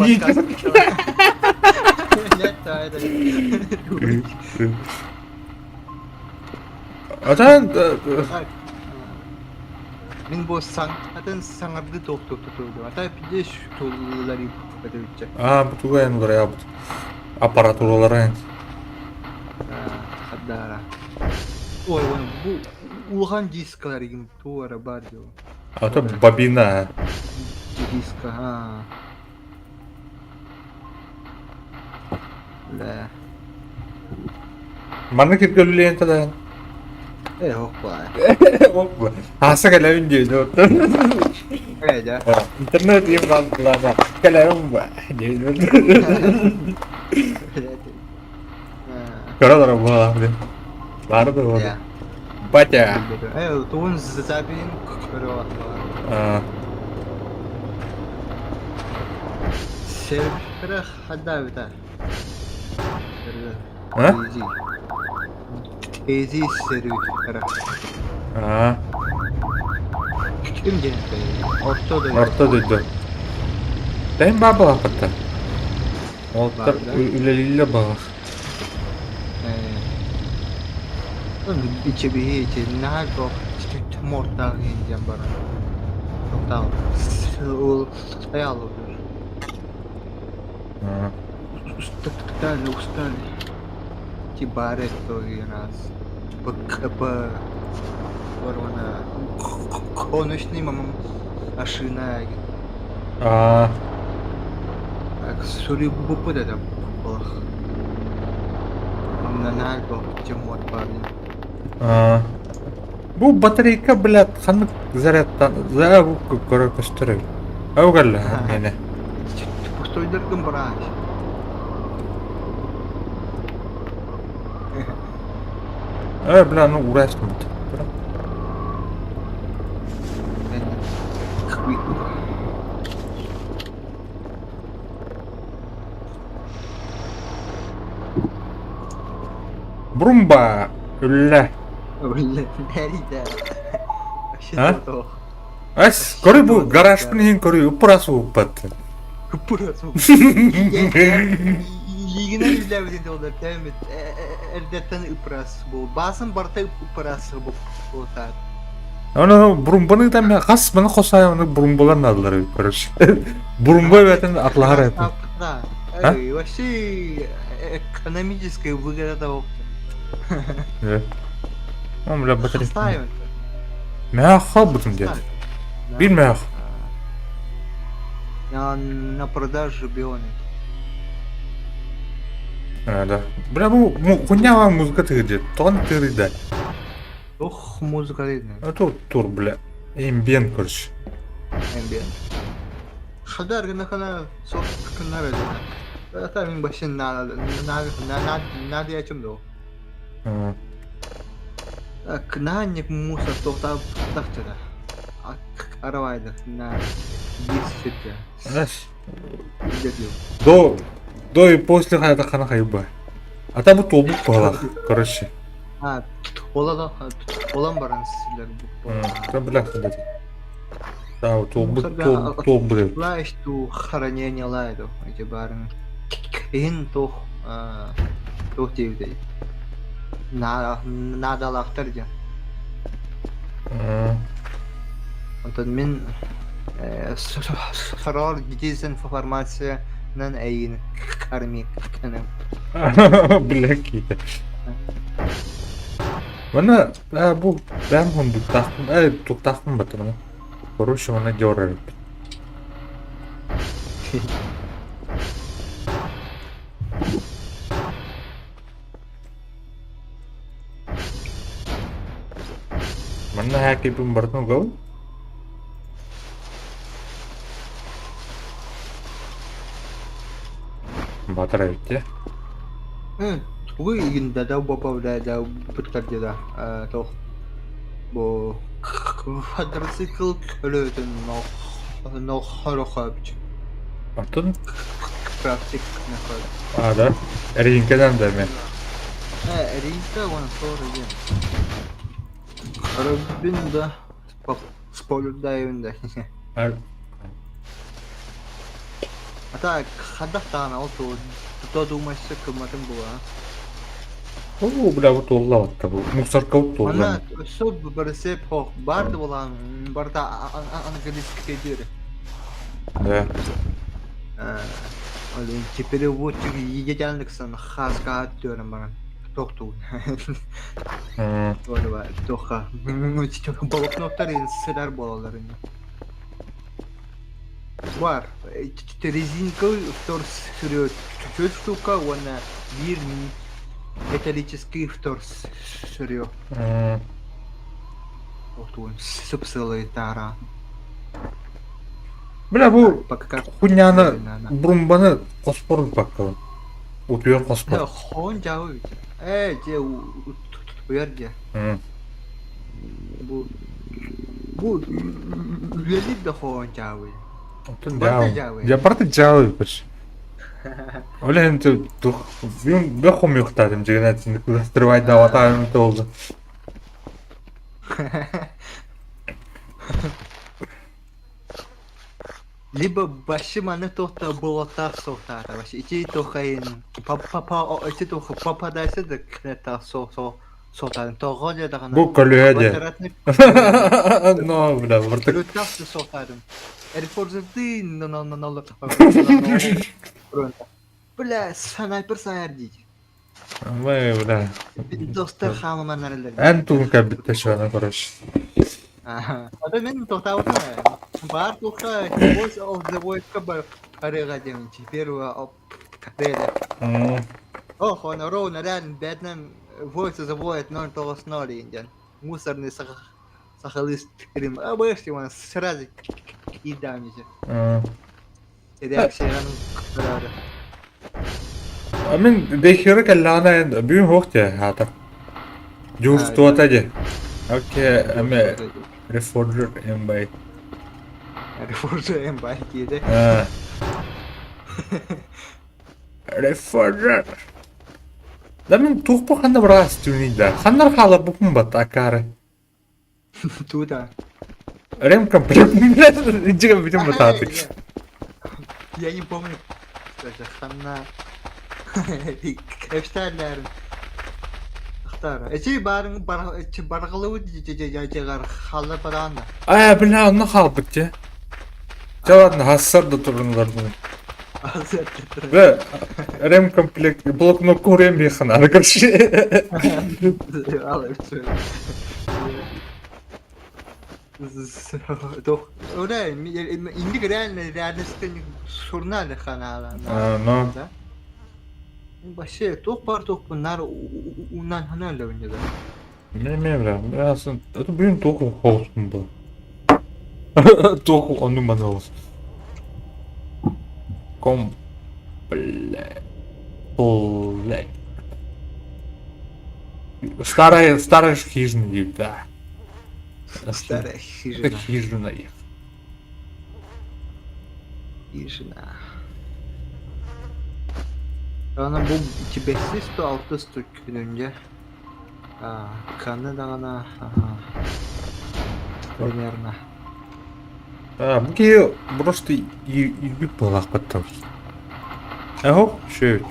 Мен бу саңарды токтотуду. Ата пидеш туллары бетүччө. Бутугайын бар я аппаратуралары. Хаддара. Ой, бу улган дискалар ким туара бар жо. Это бобина. Диска, Да. Маны киргөлүлен тада. Опа. Аса калавин дейди. Да. Интернет ем калгылана. Калавин ба. Дейди. Карадара ба. Барды ба. Батя. Тун запин кырова. Сервер хадавита. Ezi server. Kim gençler? Orta döydü. Ben baba hatta. Oltar üleliyle bağır. Onun içi bir içi nago morta ineceğim bana. Tamam. O ayal oluyor. Устали. Тибаре той раз. БКП. Ворвана. Коночный мамам. Ашина. Так, сури бупы да там. На нальбо, тимот парни. Bu батарейка, блядь, ханык зарядтан, зарядку көрөкөстөрөй. Аугалла, мени. Пустой дыргым брать. Бля, ну урастым. Брумба, ля. Ас, көрү бу гараждын эң көрү упурасы уппатты. Упурасы. Лигина изләвден олар тәмит. Эрдәттән упурасы бу. Басын барта упурасы бу. Ота. Аны брумбаны да мен гас мени косай аны брумбаларын алдылар, короче. Брумба бетен атлар это. Эй, вообще экономическая выгода того. Он бля батарея. Ставим. Мягко бутун дед. Bilmem. Я на продажу бионы. Да. Бля, bu хуйня музыка тыгыды. Тон тырыда. Ох, музыка видно. Тур, бля. Эмбиен, короче. Эмбиен. Хадар гына сок кынар. Это мин башын надо я чем до. Кнанник мусор тоқтап тақтыда. Аравайды на 10 До и после это хана хайба. А там вот обук пала, короче. Олан баран силер. Там бля ходить. Да, вот обук блин. Лаешь ту хранение лайду, эти барын. Ин тох тевдей. Надо лахтар дя. Онтон мен Sorar dezinformasiyanın әйін кармик кенем. Бляките. Mana bu ben bunu tuktahım batırma. Короче, она дёрает. Mana hack ipin bartno gau? Батара итте. Вы инда да баба да подкарди да. То бо квадроцикл өлөтөн но хорохабч. Антон? Практик на ход. А, да? Ринкадан да мен. Ринка он sonra ген. Карабин да спойлер да evinde. А так, хадахтан алты то думаешь, кыматын була. О, бля, вот олла атта бу. Мусорка вот Ана олла. соб берсе хох барды булан, барда английский дир. Да. Олен теперь вот едянлыксын хазга аттөрüm баран. Токту. Вот ба, тоха. Ну, балокноттар ин сылар болалар ин. Var. Резинка втор сырье. Чуть штука, она bir металлический втор сырье. Вот он сыпсылый тара. Бля, бу Пока хуйняны брумбаны коспор баккалын. Утуяр коспор. хон жауы. Же уярде. Bu велик да хон жауы. Антон Барты жау. жауы. Я барты жау баш. Оля энте дух. Бин бехом юктадым жигнатин кудастырбай да атайым толду. Либо başım anı tohta bulata sohtar başı içi tohayın içi tohı papadaysa da kreta sohtar tohaya da kana Bu kalüye. No, bля, bartık. Lütfen sohtarım. Erforzatın no. Bля, sniper sayar değil. Vay bля. Dostlar hamama nereler. En tuğun kabitte şu ana koruş. Ada men tohta var. Бар тоха, voice of the voice kabar karıgadım. Теперь Реда. Ох, он ровно реально бедным voice заводит 0.0 индиан. Мусорный сахалист крим. А больше он сразу кидамиже. Реакцияның kararı. Amin dehire kellana büyün hoqt ya hata. Juice tuataje. Okey, ama reforger en bay. Reforger en belki de. Reforger. Lamin tuqpo qanda biras tunida. Qandar xala bukun bat akare. Tuda. Rem комплект. Jiga bitim batatik. Я не помню. Даже хана. Крешталларын. Ахтар. Эти баргалуу жагар хала баранда. Ая бля, onu halbıkça. Cevadın hasar da turunlarını. Ve rem komplekt blok rem yakın arkadaşı. Oraya indi realistlik sorunlar kanallar. No. Başı top bunlar ondan hanarla önce de. Ne bra, aslında это büyün toku olsun bu. Toku onun bana olsun. Komple. Старая хижина, да. Старая Это хижина. хижина их. Хижина. Ana bu 2500 gün önce. Kanada'na. Примерно. Bu ki просто bir balak battım. Eho, şöyle.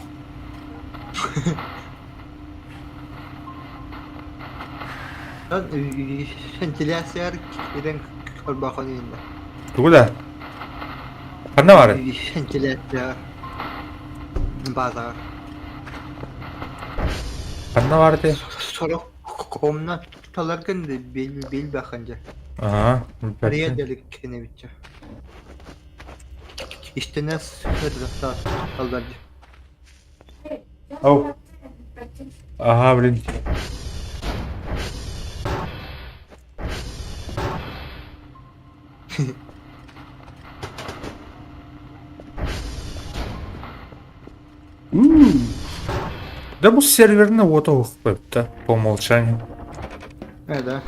Ventilasyon kiren bakın yine. Куда? Кanda var? Вентилятор. Базар. Kanda var de. Sonra komnatalarken de bil bakınca. Ага. Araya delik kene bitçe. İşte ne sırrı aldarcı. Ау. Ага, блин. Да bu серверный auto да, по умолчанию. Да.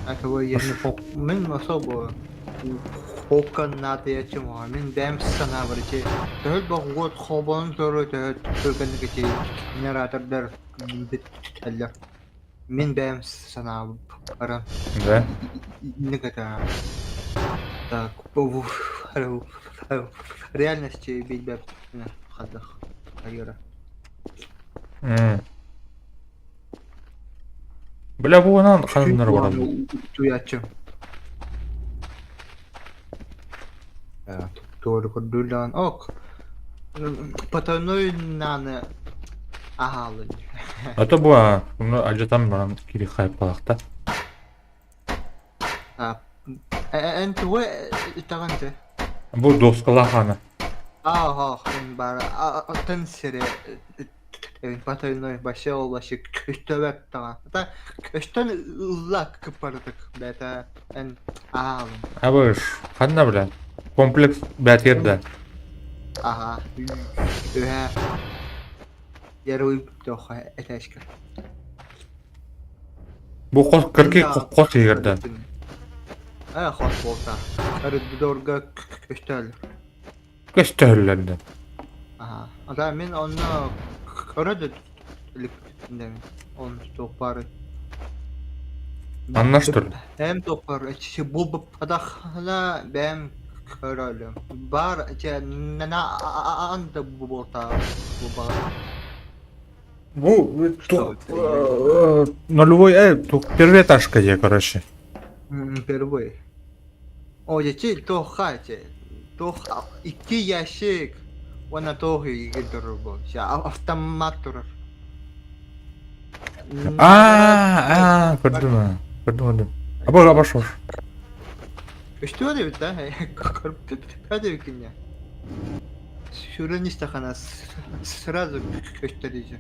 А кого если мен особо Хокан надо я чему, мен бәм сана барче. Төл багот хобон төрө төргөн кече генератордар биттелер. Мен бәм сана барам. Да. Не ката. Так, по реальности бит на ходах. Айора. Бля, бугунан ханымдар барады. Туячым. Doğru kurdulan ok. Patanoy nane ahalı. Ата буа, bunu ажатам барам кири хайпалакта. Ент ve tagante. Bu доскалахана. Aha, ben bara atan sere. Evet, Patanoy başı ulaşı köştöbek tagan. Hatta köştön ıllak kıpardık. Beta en ahalı. Абыш, ханна bilen. Комплекс бәтирдә. Aha. Öhe. Yarı doğa eteşkir. Бу кос кырки кос егердә. Хос болса. Әрі дорга көштәл. Көстәлләрдә. Ага. Ада мен оны көреді мен. Оны топары. Anlaştır. Hem topar. İşte bu padahla ben körölüm. Бар, нана анда bu болта. Bu бар. Bu нулевой, первый этаж, где, короче. Впервые. Ой, то хате. То iki ящик. Ona tohi gidiyor bu. Автоматтır. Gördüm. Gördüm. Обошел. Что ли, да? Hadi bir gün ya. Şuranın istihana sırada gösterici.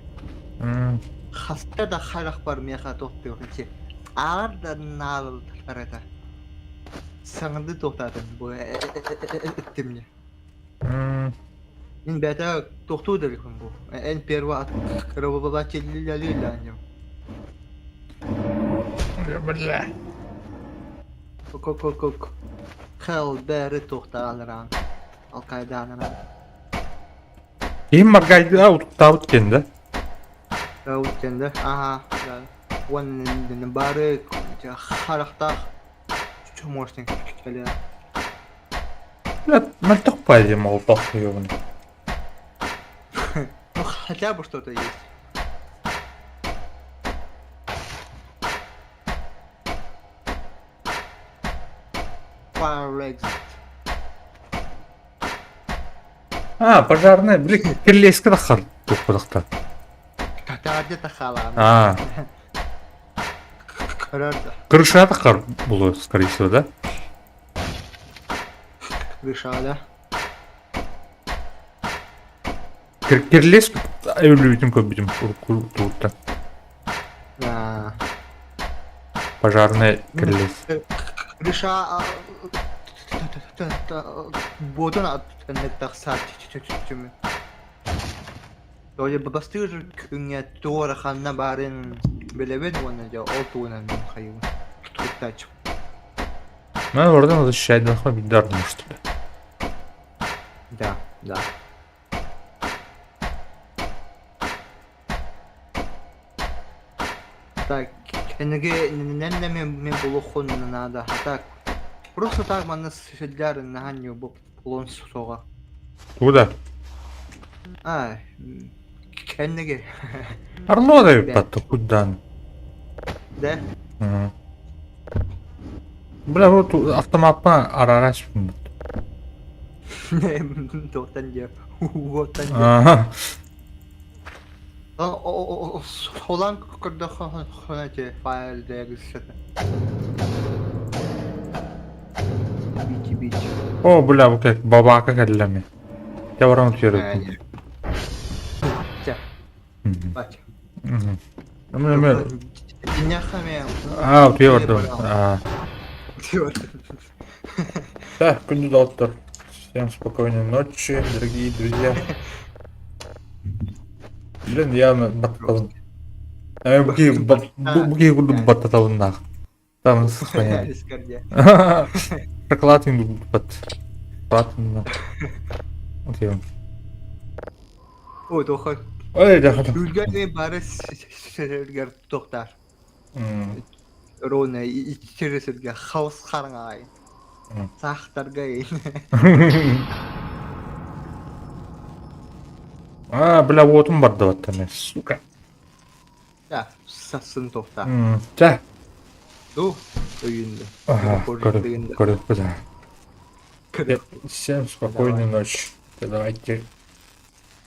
Hasta da halak var miyaha topluyor ki. Ağır da nalıldılar da. Sanırdı topladım bu ettimle. Ben beta toktu dedik bu. En perva karababat çellilerle annem. Kok. Хел бери тохталран. Алкайданан. Им маргайды аут кенде. Раутенде. Ага. Вон бары харахта. Чумоштен келе. Бля, мальток пойдем, молоток ёбаный. Ну хотя бы что-то есть. Fire exit. Пожарный, блин, кирлейский тахар. Тухпадакта. Катарде тахалан. Карарда. Крыша тахар было, скорее всего, да? Вишада. Кирлейский, ölüydüm köbüdüm kurtuldu. Пожарный кирлейс. Криша бодон атыннык таксат чүчүмү. Толя бастыр күнгө туура ханна барын билебет оны жа олтуунан кайын. Туттач. Мен oradan возвращать нахуй бидарdım что ли. Да. Так, кенеге ненне мен булухун надо. Так. Просто так маны сыдляр на ганю булон сога. Куда? Кенеге. Орло да патто куда? Да? Бля, вот автоматпа арараш. Тоқтан же. Уоттан же. Ага. Солан кырда хана же файл дегісі. Бич. О, бля, bu как бабака кәлләме. Я ворон тирет. Ча, бач. Мен Няхаме. а, вот я вордым. Так, күнді доктор. Всем спокойной ночи, дорогие друзья. Блин, я батталым. Буги буду батталым нах. Там сохраняй. Шоколад им буду батталым. Вот я. О, тоқы. Ой, да, да. Үлгерден бары сәргер тоқтар. Рона içerisinde хаос қарыңай. Сақтарға А, бля, вот он бар дават там, сука. Ya, sassın toxta. Да. Ду, oyunda. Ага, короче, да. Всем спокойной ночи. Давайте.